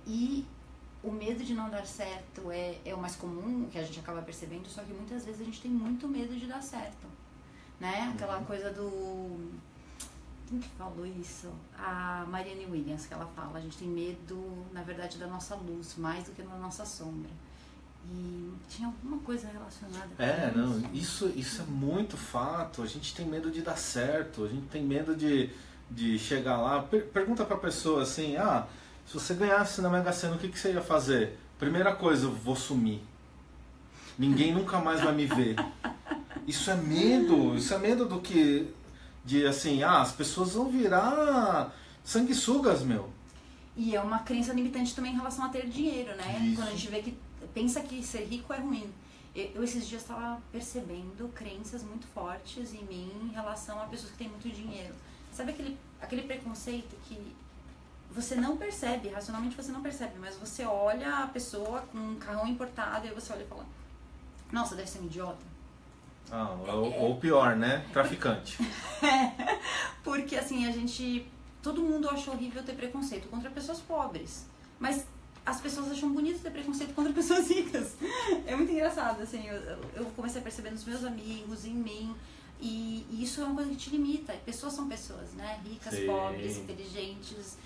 E o medo de não dar certo é o mais comum, que a gente acaba percebendo, só que muitas vezes a gente tem muito medo de dar certo, né? Aquela coisa do... Quem que falou isso? A Marianne Williams, que ela fala, a gente tem medo, na verdade, da nossa luz, mais do que da nossa sombra. E tinha alguma coisa relacionada com isso. Isso é muito fato. A gente tem medo de dar certo, a gente tem medo de chegar lá. Pergunta pra pessoa assim, se você ganhasse na Mega Sena, o que você ia fazer? Primeira coisa, eu vou sumir. Ninguém nunca mais vai me ver. Isso é medo do que... De assim, as pessoas vão virar sanguessugas, meu. E é uma crença limitante também em relação a ter dinheiro, né? Isso. Quando a gente vê que pensa que ser rico é ruim. Eu esses dias estava percebendo crenças muito fortes em mim em relação a pessoas que têm muito dinheiro. Sabe aquele preconceito que você não percebe, racionalmente você não percebe, mas você olha a pessoa com um carrão importado e aí você olha e fala, nossa, deve ser um idiota. Ou pior, né? Traficante. Porque assim, todo mundo acha horrível ter preconceito contra pessoas pobres, mas as pessoas acham bonito ter preconceito contra pessoas ricas. É muito engraçado, assim, eu comecei a perceber nos meus amigos, em mim, e isso é uma coisa que te limita. Pessoas são pessoas, né? Ricas, Sim. pobres, inteligentes,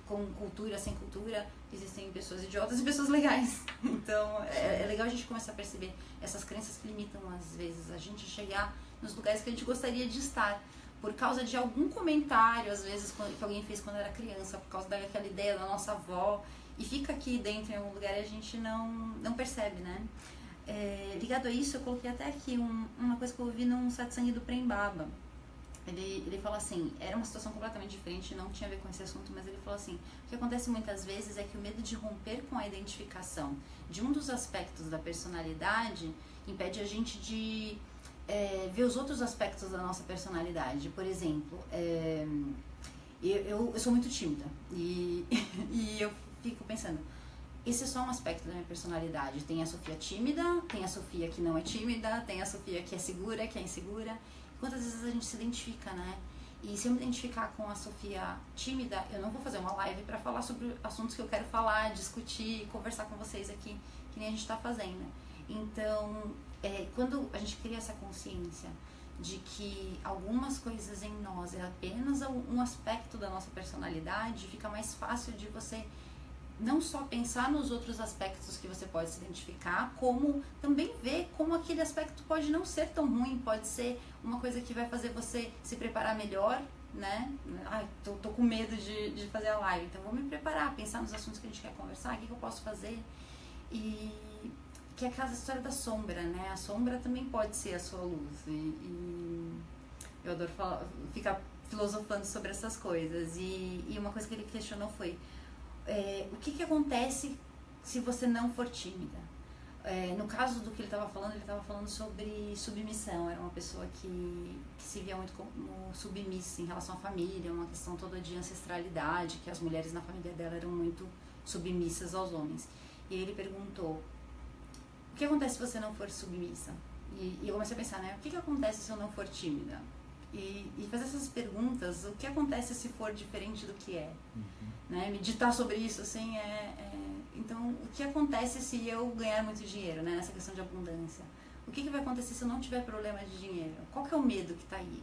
com cultura, sem cultura. Existem pessoas idiotas e pessoas legais. Então, é legal a gente começar a perceber essas crenças que limitam, às vezes, a gente a chegar nos lugares que a gente gostaria de estar. Por causa de algum comentário, às vezes, que alguém fez quando era criança, por causa daquela ideia da nossa avó, e fica aqui dentro em algum lugar e a gente não percebe, né? Ligado a isso, eu coloquei até aqui uma coisa que eu ouvi num satsang do Prem Baba. Ele fala assim, era uma situação completamente diferente, não tinha a ver com esse assunto, mas ele falou assim, o que acontece muitas vezes é que o medo de romper com a identificação de um dos aspectos da personalidade impede a gente de ver os outros aspectos da nossa personalidade. Por exemplo, eu sou muito tímida e eu fico pensando, esse é só um aspecto da minha personalidade. Tem a Sofia tímida, tem a Sofia que não é tímida, tem a Sofia que é segura, que é insegura. Quantas vezes a gente se identifica, né? E se eu me identificar com a Sofia tímida, eu não vou fazer uma live para falar sobre assuntos que eu quero falar, discutir, conversar com vocês aqui, que nem a gente está fazendo. Então, quando a gente cria essa consciência de que algumas coisas em nós é apenas um aspecto da nossa personalidade, fica mais fácil de você não só pensar nos outros aspectos que você pode se identificar, como também ver como aquele aspecto pode não ser tão ruim, pode ser uma coisa que vai fazer você se preparar melhor, né? Ai, tô com medo de fazer a live, então vou me preparar, pensar nos assuntos que a gente quer conversar, o que eu posso fazer. E que é aquela história da sombra, né? A sombra também pode ser a sua luz. E eu adoro ficar filosofando sobre essas coisas. E uma coisa que ele questionou foi: o que acontece se você não for tímida? No caso do que ele estava falando sobre submissão. Era uma pessoa que se via muito como submissa em relação à família, uma questão toda de ancestralidade, que as mulheres na família dela eram muito submissas aos homens. E ele perguntou: o que acontece se você não for submissa? E eu comecei a pensar, né? O que acontece se eu não for tímida? E fazer essas perguntas: o que acontece se for diferente do que é? Né? Meditar sobre isso, assim, Então, o que acontece se eu ganhar muito dinheiro, né? Nessa questão de abundância? O que vai acontecer se eu não tiver problema de dinheiro? Qual que é o medo que está aí?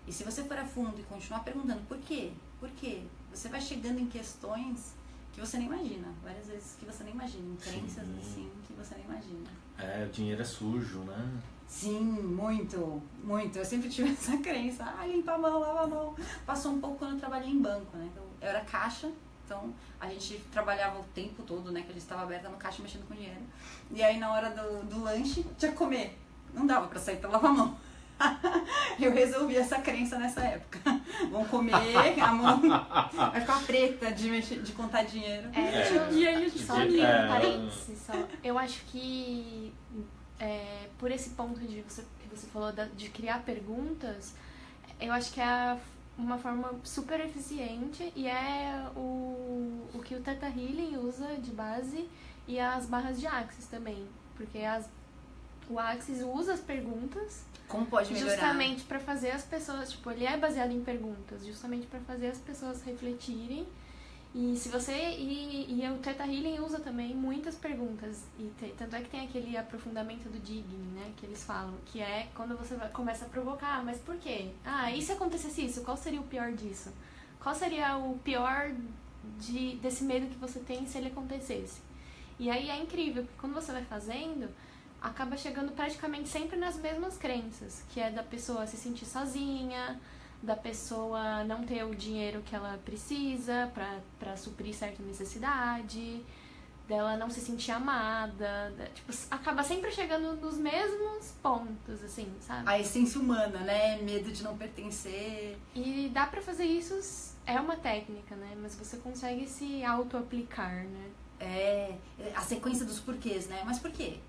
E se você for a fundo e continuar perguntando por quê? Por quê? Você vai chegando em questões que você nem imagina. Várias vezes que você nem imagina. Em crenças, assim, que você nem imagina. O dinheiro é sujo, né? Sim, muito, muito. Eu sempre tive essa crença. Limpa a mão, lava a mão. Passou um pouco quando eu trabalhei em banco, né? Então, eu era caixa, então a gente trabalhava o tempo todo, né? Que a gente estava aberta no caixa mexendo com dinheiro. E aí na hora do lanche, tinha que comer. Não dava pra sair pra lavar a mão. Eu resolvi essa crença nessa época. Vão comer, a mão vai ficar preta de contar dinheiro. E aí a gente só um parênteses. Eu acho que por esse ponto que você falou de criar perguntas, eu acho que é uma forma super eficiente e é o que o Theta Healing usa de base e as barras de Axis também, porque o Axis usa as perguntas. Como pode melhorar? Justamente para fazer as pessoas, ele é baseado em perguntas, justamente para fazer as pessoas refletirem. E se você e o Theta Healing usa também muitas perguntas, tanto é que tem aquele aprofundamento do digging, né, que eles falam, que é quando você começa a provocar, mas por quê? E se acontecesse isso, qual seria o pior disso? Qual seria o pior desse medo que você tem se ele acontecesse? E aí é incrível, porque quando você vai fazendo, acaba chegando praticamente sempre nas mesmas crenças, que é da pessoa se sentir sozinha, da pessoa não ter o dinheiro que ela precisa pra suprir certa necessidade, dela não se sentir amada, acaba sempre chegando nos mesmos pontos, assim, sabe? A essência humana, né? Medo de não pertencer. E dá pra fazer isso, é uma técnica, né? Mas você consegue se auto-aplicar, né? A sequência dos porquês, né? Mas por quê?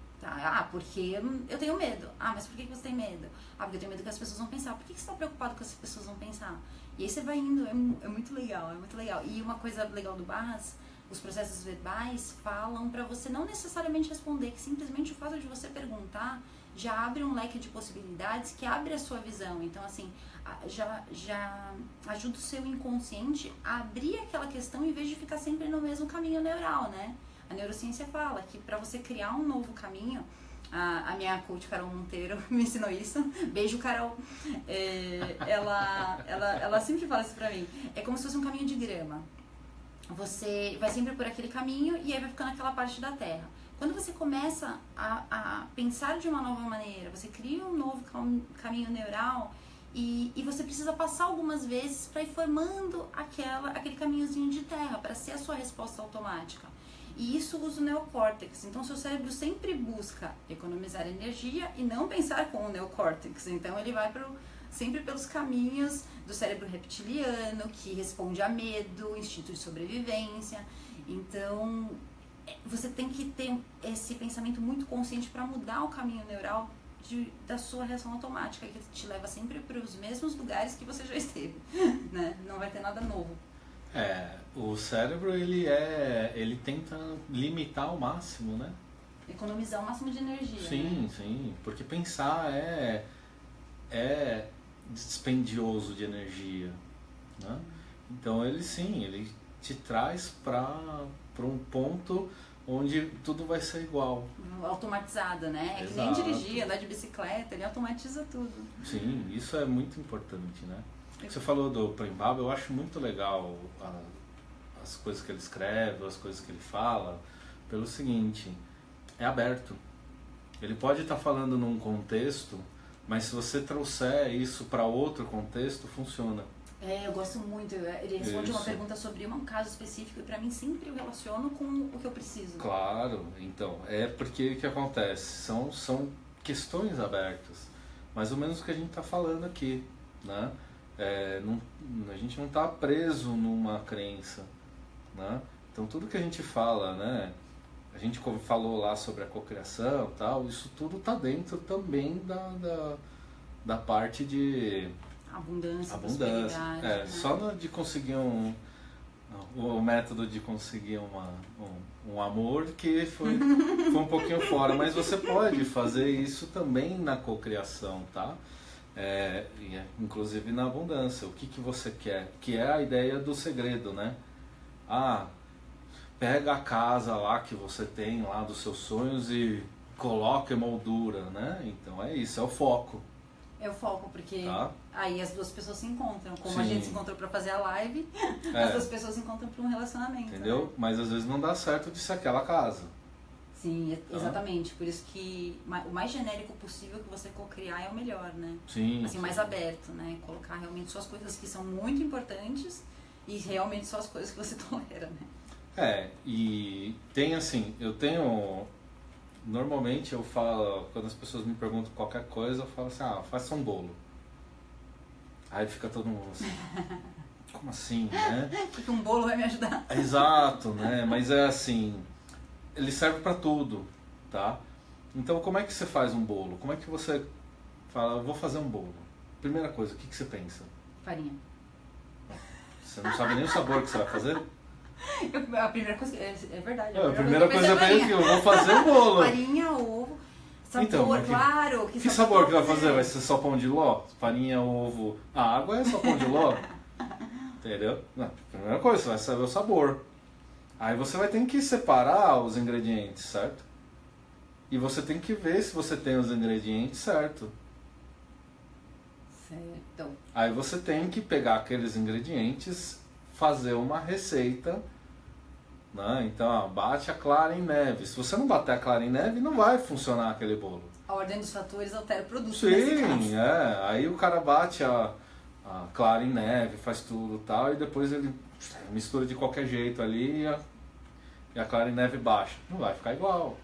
Porque eu tenho medo. Mas por que você tem medo? Porque eu tenho medo que as pessoas vão pensar. Por que você está preocupado com as pessoas vão pensar? E aí você vai indo, é muito legal, é muito legal. E uma coisa legal do Barras, os processos verbais falam para você não necessariamente responder, que simplesmente o fato de você perguntar já abre um leque de possibilidades que abre a sua visão. Então, assim, já ajuda o seu inconsciente a abrir aquela questão em vez de ficar sempre no mesmo caminho neural, né? A neurociência fala que para você criar um novo caminho, a minha coach Carol Monteiro me ensinou isso. Beijo, Carol. Ela sempre fala isso pra mim. É como se fosse um caminho de grama. Você vai sempre por aquele caminho e aí vai ficando aquela parte da terra. Quando você começa a pensar de uma nova maneira, você cria um novo caminho neural e você precisa passar algumas vezes para ir formando aquele caminhozinho de terra, para ser a sua resposta automática. E isso usa o neocórtex. Então, seu cérebro sempre busca economizar energia e não pensar com o neocórtex. Então, ele vai sempre pelos caminhos do cérebro reptiliano, que responde a medo, instinto de sobrevivência. Então, você tem que ter esse pensamento muito consciente para mudar o caminho neural da sua reação automática, que te leva sempre para os mesmos lugares que você já esteve, né? Não vai ter nada novo. o cérebro ele tenta limitar ao máximo, né? Economizar o máximo de energia. Sim, né? sim, porque pensar é dispendioso de energia, né? Então ele te traz para um ponto onde tudo vai ser igual. Automatizado, né? É que nem dirigir, andar de bicicleta, ele automatiza tudo. Sim, isso é muito importante, né? Você falou do Prembaba, eu acho muito legal as coisas que ele escreve, as coisas que ele fala, pelo seguinte, é aberto. Ele pode estar falando num contexto, mas se você trouxer isso para outro contexto, funciona. Eu gosto muito. Ele responde uma pergunta sobre um caso específico e para mim sempre eu relaciono com o que eu preciso. Claro, então, porque o que acontece? São questões abertas, mais ou menos o que a gente está falando aqui, né? A gente não está preso numa crença, né? Então tudo que a gente fala, né? A gente falou lá sobre a cocriação e tal, isso tudo está dentro também da parte de abundância. Né? Só de conseguir o método de conseguir um amor que foi um pouquinho fora, mas você pode fazer isso também na cocriação, tá? Inclusive na abundância, o que você quer, que é a ideia do segredo, né? Pega a casa lá que você tem lá dos seus sonhos e coloca em moldura, né? Então é isso, é o foco. É o foco, porque tá? Aí as duas pessoas se encontram. Como Sim. a gente se encontrou para fazer a live, as duas pessoas se encontram para um relacionamento. Entendeu? Né? Mas às vezes não dá certo de ser aquela casa. Sim, exatamente. Por isso que o mais genérico possível que você cocriar é o melhor, né? Sim. Assim, mais aberto, né? Colocar realmente só as coisas que são muito importantes e realmente só as coisas que você tolera, né? E tem assim, normalmente eu falo, quando as pessoas me perguntam qualquer coisa, eu falo assim, faça um bolo. Aí fica todo mundo assim, como assim, né? Porque um bolo vai me ajudar. Exato, né? Mas é assim, ele serve para tudo, tá? Então como é que você faz um bolo? Como é que você fala, eu vou fazer um bolo? Primeira coisa, o que você pensa? Farinha. Você não sabe nem o sabor que você vai fazer? A primeira coisa, é verdade. A primeira coisa é que eu vou fazer um bolo. Farinha, ovo, sabor, então, claro. Que sabor que vai fazer? Vai ser só pão de ló? Farinha, ovo, a água é só pão de ló? Entendeu? Não, primeira coisa, você vai saber o sabor. Aí você vai ter que separar os ingredientes, certo? E você tem que ver se você tem os ingredientes certo. Certo. Aí você tem que pegar aqueles ingredientes, fazer uma receita, né? Então, bate a clara em neve. Se você não bater a clara em neve, não vai funcionar aquele bolo. A ordem dos fatores altera o produto. Sim, aí o cara bate a clara em neve, faz tudo e tal, e depois ele mistura de qualquer jeito ali e a clara em neve baixa. Não vai ficar igual.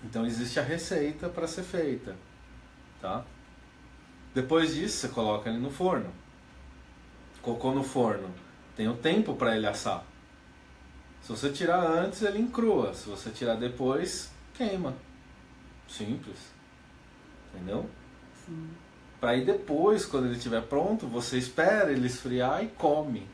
Então existe a receita para ser feita, tá? Depois disso você coloca ele no forno. Colocou no forno, tem o tempo para ele assar. Se você tirar antes, ele encrua. Se você tirar depois, queima. Simples. Entendeu? Sim. Para aí depois, quando ele estiver pronto, você espera ele esfriar e come.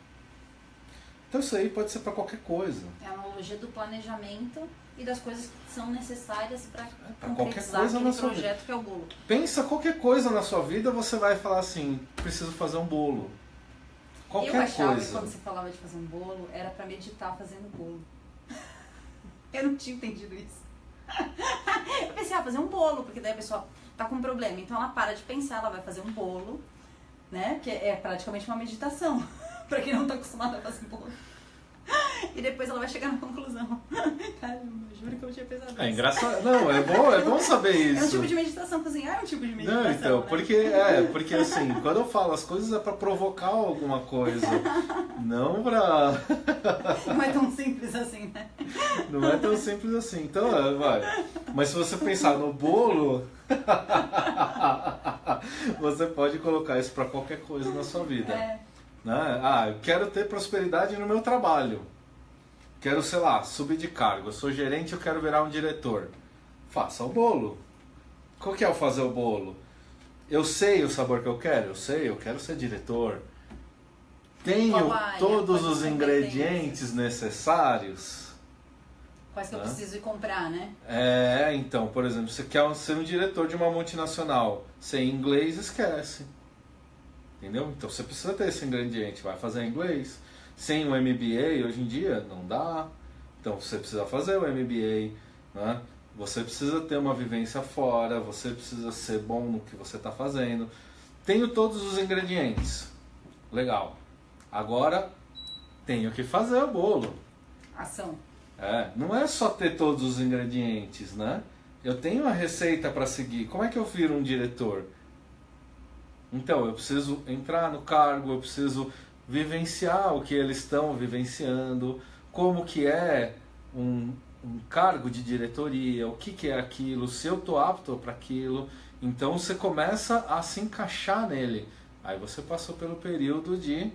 Então isso aí pode ser para qualquer coisa. É a analogia do planejamento e das coisas que são necessárias para coisa concretizar aquele na sua projeto vida. que é o bolo. Pensa qualquer coisa na sua vida, você vai falar assim, preciso fazer um bolo. Qualquer eu achava coisa. que quando você falava de fazer um bolo, era para meditar fazendo bolo. Eu não tinha entendido isso. Eu pensei, fazer um bolo, porque daí a pessoa tá com um problema, então ela para de pensar, ela vai fazer um bolo, né? Que é praticamente uma meditação, para quem não tá acostumado a fazer bolo. E depois ela vai chegar na conclusão. Caramba, juro que eu tinha pensado nisso. É engraçado. Não, é bom saber isso. É um tipo de meditação, cozinhar é um tipo de meditação. Não, então, né? porque assim, quando eu falo as coisas é pra provocar alguma coisa. Não pra. Não é tão simples assim, né? Não é tão simples assim. Então, vai. Mas se você pensar no bolo, você pode colocar isso pra qualquer coisa na sua vida. Né? Eu quero ter prosperidade no meu trabalho. Quero, sei lá, subir de cargo. Eu sou gerente, eu quero virar um diretor. Faça o bolo. Qual que é o fazer o bolo? Eu sei o sabor que eu quero? Eu sei, eu quero ser diretor. Tenho área, todos quais os as ingredientes necessários? Quais que eu preciso ir comprar, né? Então, por exemplo, você quer ser um diretor de uma multinacional. Sem inglês, esquece. Entendeu? Então você precisa ter esse ingrediente. Vai fazer inglês. Sem o MBA, hoje em dia, não dá. Então você precisa fazer o MBA, né? Você precisa ter uma vivência fora. Você precisa ser bom no que você está fazendo. Tenho todos os ingredientes. Legal. Agora, tenho que fazer o bolo. Ação. Não é só ter todos os ingredientes, né? Eu tenho uma receita para seguir. Como é que eu viro um diretor? Então, eu preciso entrar no cargo, eu preciso vivenciar o que eles estão vivenciando, como que é um cargo de diretoria, o que é aquilo, se eu estou apto para aquilo. Então, você começa a se encaixar nele. Aí você passou pelo período de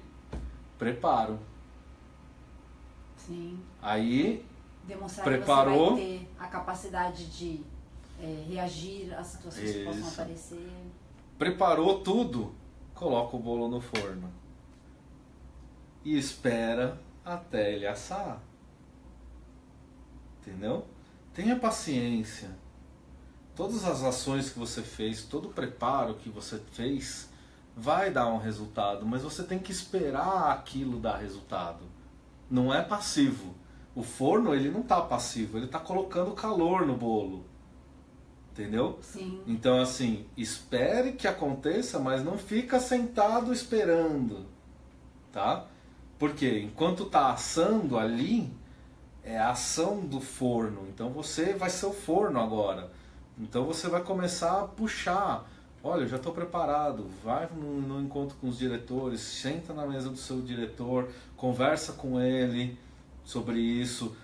preparo. Sim. Aí demonstrar preparou, que você vai ter a capacidade de reagir às situações que possam aparecer. Preparou tudo, coloca o bolo no forno e espera até ele assar. Entendeu? Tenha paciência. Todas as ações que você fez, todo o preparo que você fez vai dar um resultado, mas você tem que esperar aquilo dar resultado. Não é passivo. O forno, ele não está passivo, ele está colocando calor no bolo. Entendeu? Sim. Então, assim, espere que aconteça, mas não fica sentado esperando. Tá? Porque enquanto está assando ali, é a ação do forno. Então você vai ser o forno agora. Então você vai começar a puxar. Olha, eu já estou preparado. Vai no encontro com os diretores, senta na mesa do seu diretor, conversa com ele sobre isso,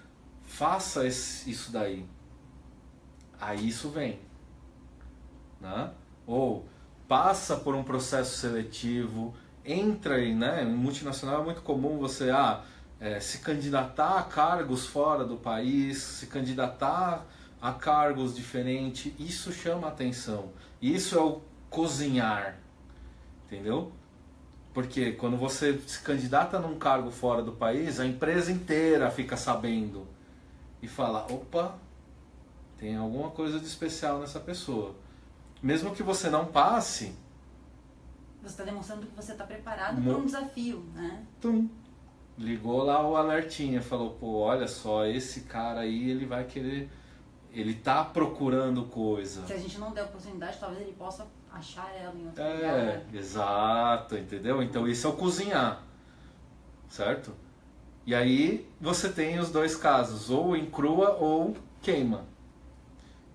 faça isso daí. Aí isso vem, né? Ou passa por um processo seletivo, entra aí, né? Em multinacional é muito comum você se candidatar a cargos fora do país, se candidatar a cargos diferentes. Isso chama atenção. Isso é o cozinhar, entendeu? Porque quando você se candidata num cargo fora do país, a empresa inteira fica sabendo e fala, opa, tem alguma coisa de especial nessa pessoa. Mesmo que você não passe, você está demonstrando que você está preparado para um desafio, né? Ligou lá o alertinha, falou, pô, olha só, esse cara aí, ele vai querer, ele tá procurando coisa. Se a gente não der oportunidade, talvez ele possa achar ela em outro lugar. Exato, entendeu? Então isso é o cozinhar, certo? E aí você tem os dois casos, ou em crua ou queima.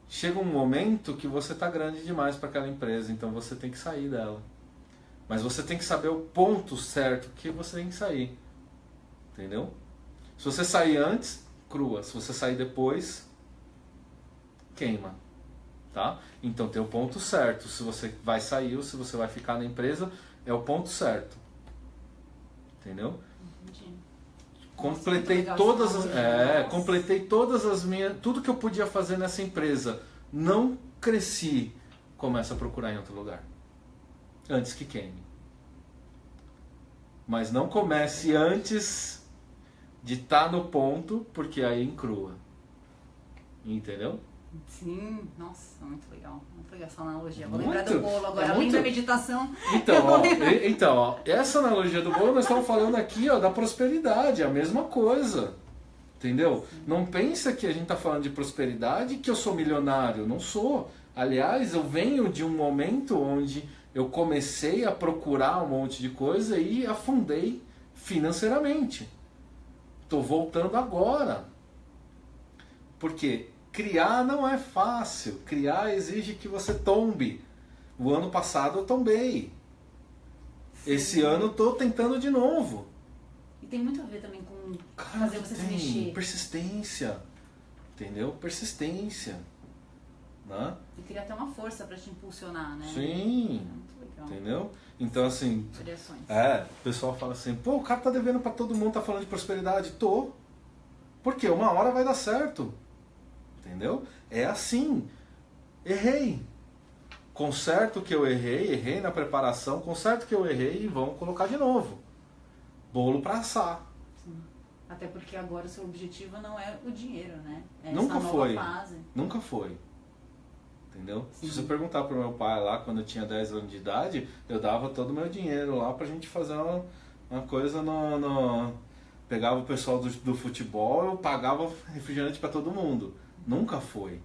Chega um momento que você tá grande demais para aquela empresa, então você tem que sair dela. Mas você tem que saber o ponto certo que você tem que sair. Entendeu? Se você sair antes, crua. Se você sair depois, queima. Tá? Então tem o ponto certo. Se você vai sair ou se você vai ficar na empresa, é o ponto certo. Entendeu? Entendi. Completei todas as minhas, tudo que eu podia fazer nessa empresa. Não cresci. Começa a procurar em outro lugar. Antes que queime. Mas não comece antes de estar no ponto, porque aí encrua. Entendeu? Sim, nossa, muito legal essa analogia. Vou lembrar do bolo agora, além muito... da meditação. Então, essa analogia do bolo, nós estamos falando aqui da prosperidade, é a mesma coisa. Entendeu? Sim. Não pensa que a gente está falando de prosperidade e que eu sou milionário. Não sou. Aliás, eu venho de um momento onde eu comecei a procurar um monte de coisa e afundei financeiramente. Estou voltando agora. Porque criar não é fácil. Criar exige que você tombe. O ano passado eu tombei. Sim. Esse ano estou tentando de novo. E tem muito a ver também com fazer você se mexer. Persistência. Entendeu? Persistência. Né? E criar até uma força para te impulsionar, né? Sim. Entendeu? Então, assim, o pessoal fala assim, pô, o cara tá devendo pra todo mundo, tá falando de prosperidade. Tô. Porque uma hora vai dar certo. Entendeu? É assim. Errei. Conserto que eu errei na preparação, conserto que eu errei e vamos colocar de novo. bolo para assar. Sim. Até porque agora o seu objetivo não é o dinheiro, né? É Nunca essa foi. nova fase. Nunca foi. Entendeu? Sim. Se você perguntar pro meu pai lá, quando eu tinha 10 anos de idade, eu dava todo o meu dinheiro lá pra gente fazer uma coisa Pegava o pessoal do futebol, eu pagava refrigerante pra todo mundo. Nunca foi.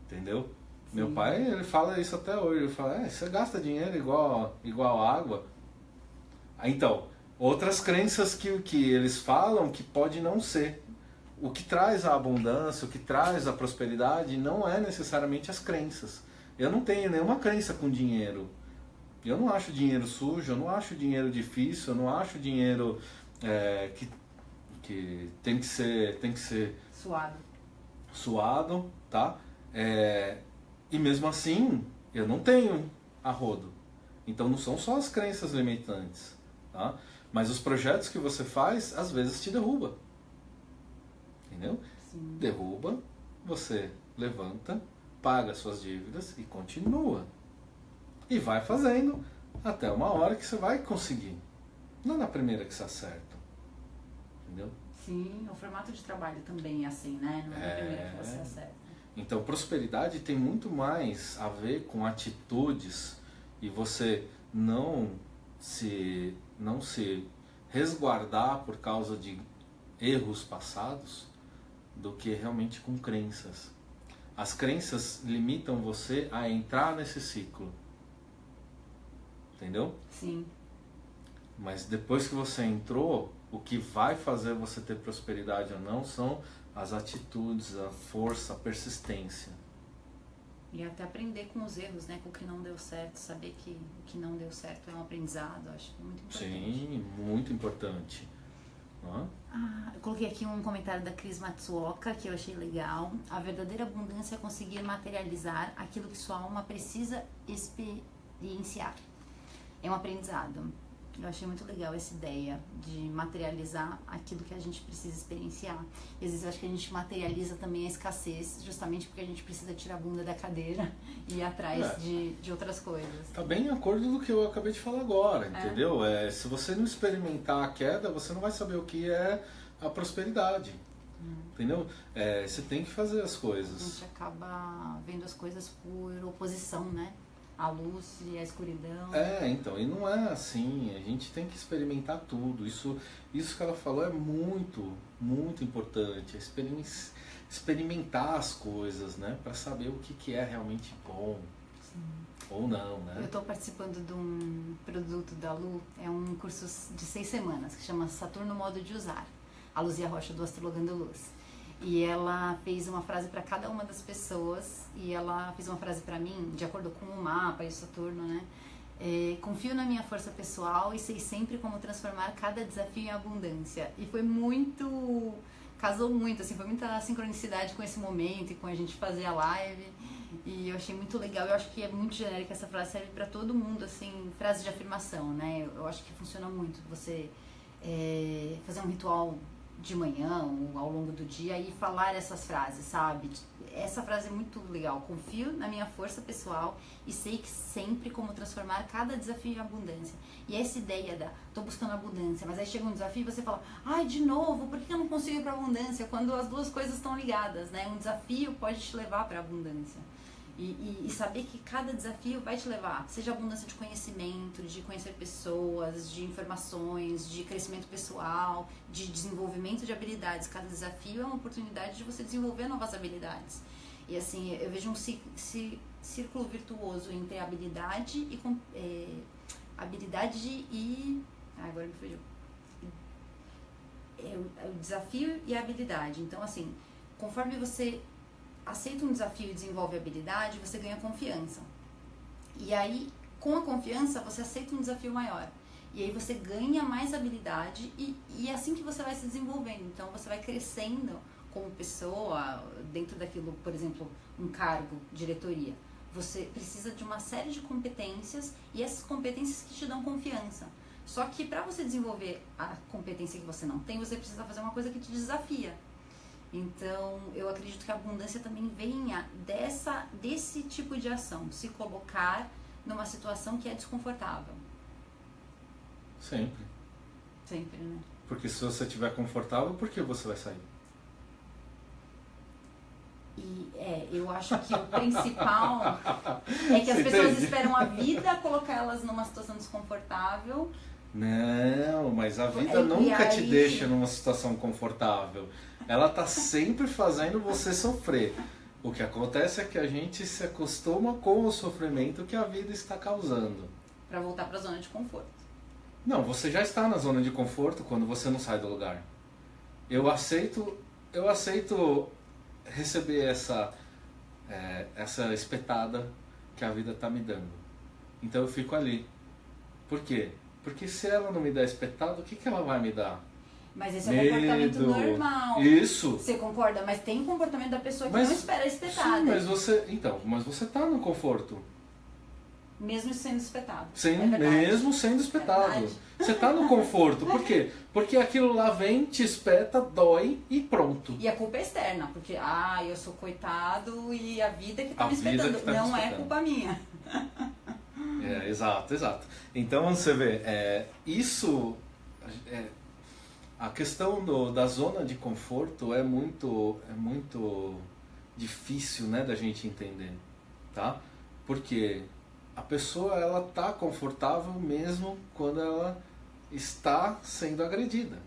Entendeu? Sim. Meu pai, ele fala isso até hoje. Ele fala, você gasta dinheiro igual água. Então, outras crenças que eles falam que pode não ser. O que traz a abundância, o que traz a prosperidade não é necessariamente as crenças. Eu não tenho nenhuma crença com dinheiro. Eu não acho dinheiro sujo, eu não acho dinheiro difícil, eu não acho dinheiro que tem que ser suado, tá? E mesmo assim, eu não tenho a rodo. Então não são só as crenças limitantes, tá? Mas os projetos que você faz, às vezes te derruba. Entendeu? Sim. Derruba, você levanta, paga suas dívidas e continua. E vai fazendo até uma hora que você vai conseguir. Não é na primeira que você acerta. Entendeu? Sim, o formato de trabalho também é assim, né? Não é a primeira que você acerta. Então, prosperidade tem muito mais a ver com atitudes e você não se resguardar por causa de erros passados do que realmente com crenças. As crenças limitam você a entrar nesse ciclo. Entendeu? Sim. Mas depois que você entrou, o que vai fazer você ter prosperidade ou não são as atitudes, a força, a persistência. E até aprender com os erros, né? Com o que não deu certo, saber que o que não deu certo é um aprendizado, acho muito importante. Sim, muito importante. Eu coloquei aqui um comentário da Cris Matsuoka que eu achei legal. A verdadeira abundância é conseguir materializar aquilo que sua alma precisa experienciar. É um aprendizado. Eu achei muito legal essa ideia de materializar aquilo que a gente precisa experienciar. E às vezes eu acho que a gente materializa também a escassez, justamente porque a gente precisa tirar a bunda da cadeira e ir atrás de outras coisas. Tá bem em acordo do que eu acabei de falar agora, entendeu? Se você não experimentar a queda, você não vai saber o que é a prosperidade. Entendeu? Você tem que fazer as coisas. A gente acaba vendo as coisas por oposição, né? A luz e a escuridão. Então, e não é assim, a gente tem que experimentar tudo. Isso que ela falou é muito, muito importante. Experimentar as coisas, né? Para saber o que é realmente bom. Sim. Ou não, né? Eu estou participando de um produto da Lu, é um curso de 6 semanas, que chama Saturno Modo de Usar. A Luzia Rocha, do Astrologando Luz. E ela fez uma frase para cada uma das pessoas, e ela fez uma frase para mim, de acordo com o mapa e o Saturno, né? Confio na minha força pessoal e sei sempre como transformar cada desafio em abundância. E foi muito... casou muito, assim, foi muita sincronicidade com esse momento e com a gente fazer a live. E eu achei muito legal, eu acho que é muito genérica essa frase, serve para todo mundo, assim, frase de afirmação, né? Eu acho que funciona muito você fazer um ritual de manhã ou ao longo do dia e falar essas frases, sabe? Essa frase é muito legal. Confio na minha força pessoal e sei que sempre como transformar cada desafio em abundância. E essa ideia tô buscando abundância, mas aí chega um desafio e você fala, de novo, por que eu não consigo ir para abundância? Quando as duas coisas estão ligadas, né? Um desafio pode te levar para abundância. E saber que cada desafio vai te levar, seja abundância de conhecimento, de conhecer pessoas, de informações, de crescimento pessoal, de desenvolvimento de habilidades. Cada desafio é uma oportunidade de você desenvolver novas habilidades. E assim, eu vejo um círculo virtuoso entre habilidade e agora me fugiu. O desafio e a habilidade. Então, assim, conforme você aceita um desafio e desenvolve habilidade, você ganha confiança. E aí, com a confiança, você aceita um desafio maior. E aí você ganha mais habilidade e é assim que você vai se desenvolvendo. Então, você vai crescendo como pessoa, dentro daquilo, por exemplo, um cargo, diretoria. Você precisa de uma série de competências e essas competências que te dão confiança. Só que para você desenvolver a competência que você não tem, você precisa fazer uma coisa que te desafia. Então, eu acredito que a abundância também venha desse tipo de ação, se colocar numa situação que é desconfortável. Sempre. Sempre, né? Porque se você estiver confortável, por que você vai sair? E eu acho que o principal é que as Você pessoas entende? esperam a vida colocar elas numa situação desconfortável. Não, mas a vida E nunca te aí- deixa numa situação confortável. Ela tá sempre fazendo você sofrer. O que acontece é que a gente se acostuma com o sofrimento que a vida está causando. Pra voltar pra zona de conforto. Não, você já está na zona de conforto quando você não sai do lugar. Eu aceito receber essa espetada que a vida está me dando. Então eu fico ali. Por quê? Porque se ela não me der espetada, o que ela vai me dar? Mas esse é um comportamento Medo. normal. Isso. Você concorda? Mas tem um comportamento da pessoa que Mas- não espera a espetada. Sim, mas você tá no conforto. Mesmo sendo espetado. Sem, É verdade. mesmo sendo espetado. verdade. Você tá no conforto. Por quê? Porque aquilo lá vem, te espeta, dói e pronto. E a culpa é externa, porque eu sou coitado e a vida que tá A me vida espetando. que tá me Não é espetando. culpa minha. Exato. Então você vê, a questão da zona de conforto é muito difícil, né, da gente entender, tá? Porque a pessoa ela tá confortável mesmo quando ela está sendo agredida.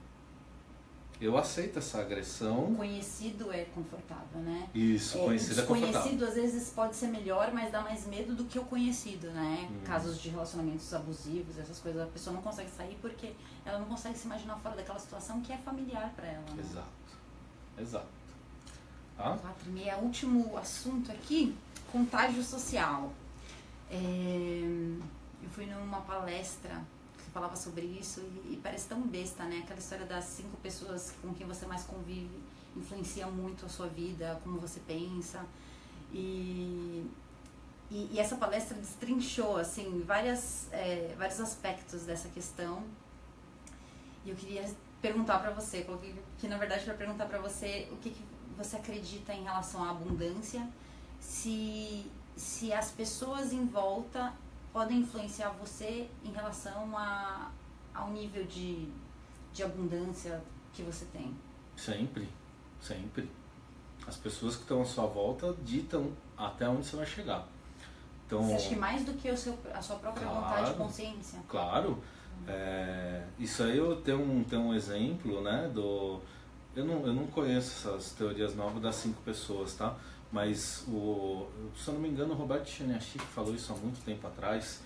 Eu aceito essa O agressão. conhecido é confortável, né? Isso, conhecido é confortável. Desconhecido às vezes pode ser melhor, mas dá mais medo do que o conhecido, né? Casos de relacionamentos abusivos, essas coisas, a pessoa não consegue sair porque ela não consegue se imaginar fora daquela situação que é familiar para ela, né? Exato. Tá? 4,5, último assunto aqui, contágio social. Eu fui numa palestra que falava sobre isso e parece tão besta, né? Aquela história das 5 pessoas com quem você mais convive influencia muito a sua vida, como você pensa. E essa palestra destrinchou, assim, vários aspectos dessa questão. E eu queria perguntar pra você, coloquei aqui na verdade para perguntar pra você o que você acredita em relação à abundância, se as pessoas em volta podem influenciar você em relação ao nível de abundância que você tem. Sempre. As pessoas que estão à sua volta ditam até onde você vai chegar. Então, Você acha que mais do que a sua própria vontade e consciência? Claro. Isso aí eu tenho um exemplo, né? Eu não conheço essas teorias novas das 5 pessoas, tá? Mas, se eu não me engano, o Roberto Chiniachik falou isso há muito tempo atrás.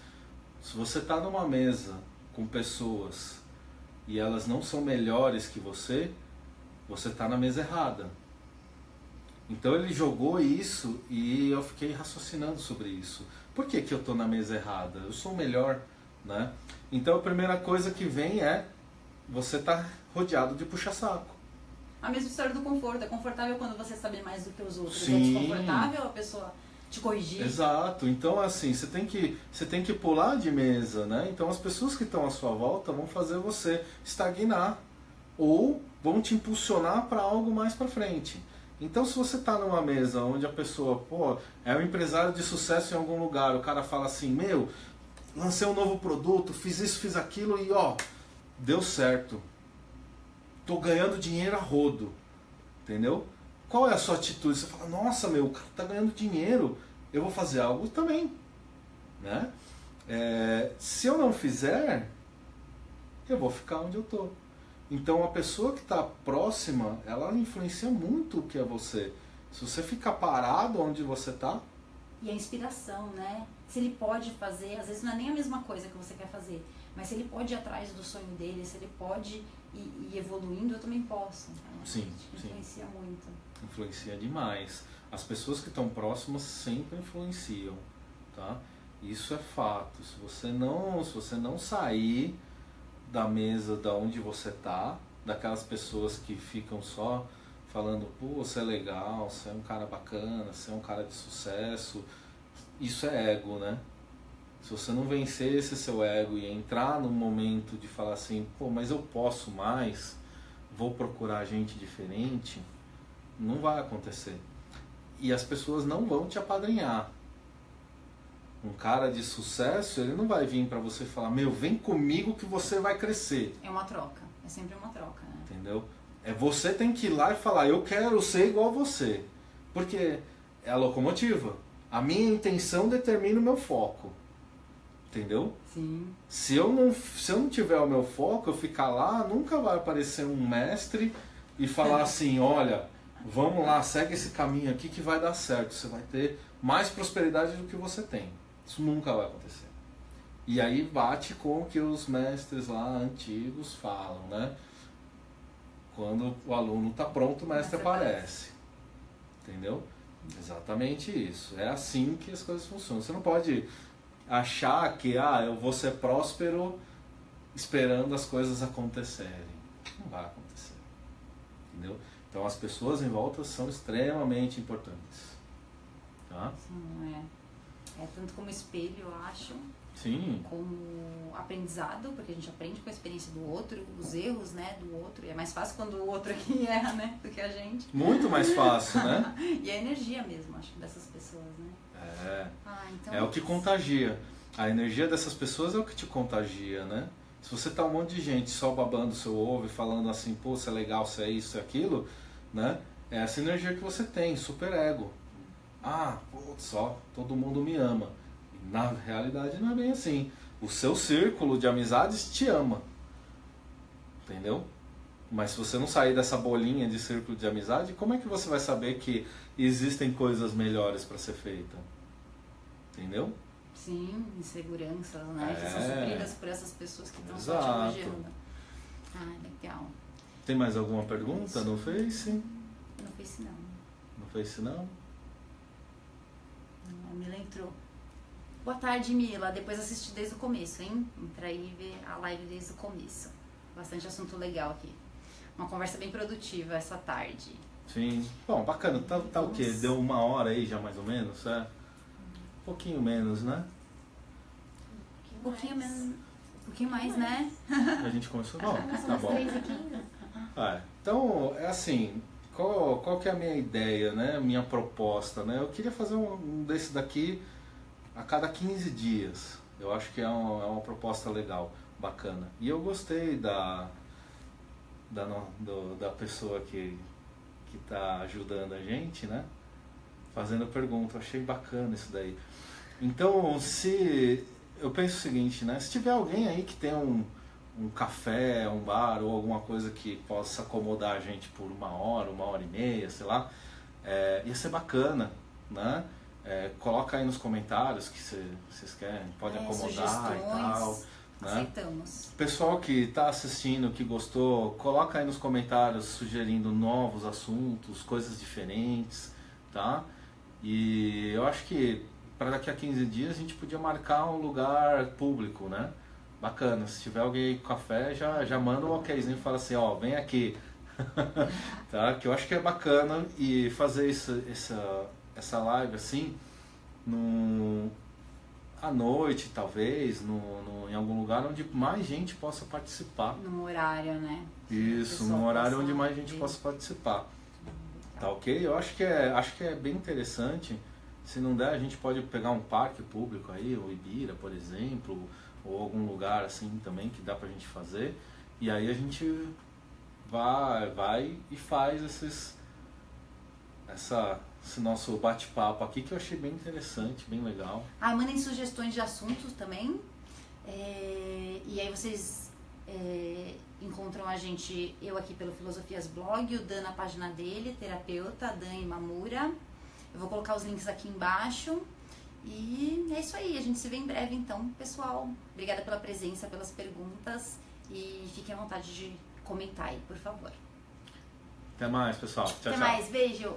Se você está numa mesa com pessoas e elas não são melhores que você está na mesa errada. Então ele jogou isso e eu fiquei raciocinando sobre isso. Por que eu estou na mesa errada? Eu sou o melhor, né? Então a primeira coisa que vem é você tá rodeado de puxa-saco. A mesma história do conforto. É confortável quando você sabe mais do que os outros. Sim. É desconfortável a pessoa te corrigir. Exato. Então, assim, você tem que pular de mesa, né? Então, as pessoas que estão à sua volta vão fazer você estagnar ou vão te impulsionar para algo mais para frente. Então, se você está numa mesa onde a pessoa, é um empresário de sucesso em algum lugar, o cara fala assim, lancei um novo produto, fiz isso, fiz aquilo e, deu certo. Tô ganhando dinheiro a rodo, entendeu? Qual é a sua atitude? Você fala, nossa, o cara tá ganhando dinheiro, eu vou fazer algo também, né? Se eu não fizer, eu vou ficar onde eu tô. Então a pessoa que está próxima, ela influencia muito o que é você. Se você ficar parado onde você está... E a inspiração, né? Se ele pode fazer, às vezes não é nem a mesma coisa que você quer fazer, mas se ele pode ir atrás do sonho dele, se ele pode ir evoluindo, eu também posso. Então, Sim. Influencia muito. Influencia demais. As pessoas que estão próximas sempre influenciam, tá? Isso é fato. Se você não sair da mesa da onde você tá, daquelas pessoas que ficam só falando, você é legal, você é um cara bacana, você é um cara de sucesso, isso é ego, né? Se você não vencer esse seu ego e entrar no momento de falar assim, mas eu posso mais, vou procurar gente diferente, não vai acontecer. E as pessoas não vão te apadrinhar. Um cara de sucesso, ele não vai vir para você falar, meu, vem comigo que você vai crescer. É uma troca, é sempre uma troca, né? Entendeu? Você tem que ir lá e falar, eu quero ser igual a você. Porque é a locomotiva. A minha intenção determina o meu foco. Entendeu? Sim. Se eu não tiver o meu foco, eu ficar lá, nunca vai aparecer um mestre e falar assim, olha, vamos lá, segue esse caminho aqui que vai dar certo. Você vai ter mais prosperidade do que você tem. Isso nunca vai acontecer. E aí bate com o que os mestres lá antigos falam, né? Quando o aluno está pronto, o mestre aparece. Entendeu? Exatamente isso. É assim que as coisas funcionam. Você não pode achar que eu vou ser próspero esperando as coisas acontecerem. Não vai acontecer. Entendeu? Então as pessoas em volta são extremamente importantes. Tá? Sim, é tanto como espelho, eu acho. Sim. Como aprendizado, porque a gente aprende com a experiência do outro, os erros, né, do outro. E é mais fácil quando o outro aqui erra, né, do que a gente. Muito mais fácil, né? E a energia mesmo, acho, dessas pessoas, né? Então É o que contagia. A energia dessas pessoas é o que te contagia, né? Se você tá um monte de gente só babando o seu ovo e falando assim, pô, você é legal, você é isso, é aquilo, né? É essa energia que você tem, super ego. Só todo mundo me ama. Na realidade não é bem assim. O seu círculo de amizades te ama. Entendeu? Mas se você não sair dessa bolinha de círculo de amizade, como é que você vai saber que existem coisas melhores para ser feita? Entendeu? Sim, inseguranças, né? Que são supridas por essas pessoas que estão só te elogiando. Legal. Tem mais alguma pergunta no Face? No Face não. No Face não? A Mila entrou. Boa tarde, Mila. Depois assisti desde o começo, hein? Entra aí e vê a live desde o começo. Bastante assunto legal aqui. Uma conversa bem produtiva essa tarde. Sim. Bom, bacana. Tá o quê? Deu 1 hora aí já mais ou menos, é? Um pouquinho menos, né? Um pouquinho menos. Um pouquinho mais, né? A gente começou. Bom, tá bom. 3h15. Então, é assim, qual que é a minha ideia, né? Minha proposta, né? Eu queria fazer um desse daqui a cada 15 dias. Eu acho que é uma proposta legal, bacana. E eu gostei da pessoa que está ajudando a gente, né? Fazendo pergunta. Eu achei bacana isso daí. Então, eu penso o seguinte, né? Se tiver alguém aí que tem um café, um bar ou alguma coisa que possa acomodar a gente por 1 hora, 1h30, sei lá, ia ser bacana, né? Coloca aí nos comentários que vocês querem, pode acomodar e tal. Né? Aceitamos. O pessoal que está assistindo, que gostou, coloca aí nos comentários sugerindo novos assuntos, coisas diferentes, tá? E eu acho que para daqui a 15 dias a gente podia marcar um lugar público, né? Bacana, se tiver alguém aí com café, já manda um okzinho e fala assim, vem aqui. Tá? Que eu acho que é bacana e fazer essa live assim, à noite talvez, em algum lugar onde mais gente possa participar. Num horário, né? Isso, num horário onde mais gente possa participar. Tá ok? Eu acho que é bem interessante. Se não der, a gente pode pegar um parque público aí, o Ibira, por exemplo, ou algum lugar assim também que dá pra gente fazer. E aí a gente vai e faz esse nosso bate-papo aqui, que eu achei bem interessante, bem legal. Mandem sugestões de assuntos também. E aí vocês encontram a gente, eu aqui pelo Filosofias Blog, o Dan na página dele, terapeuta, Dan Imamura. Eu vou colocar os links aqui embaixo. E é isso aí, a gente se vê em breve então, pessoal. Obrigada pela presença, pelas perguntas. E fiquem à vontade de comentar aí, por favor. Até mais, pessoal. Tchau, Até tchau. mais, beijo!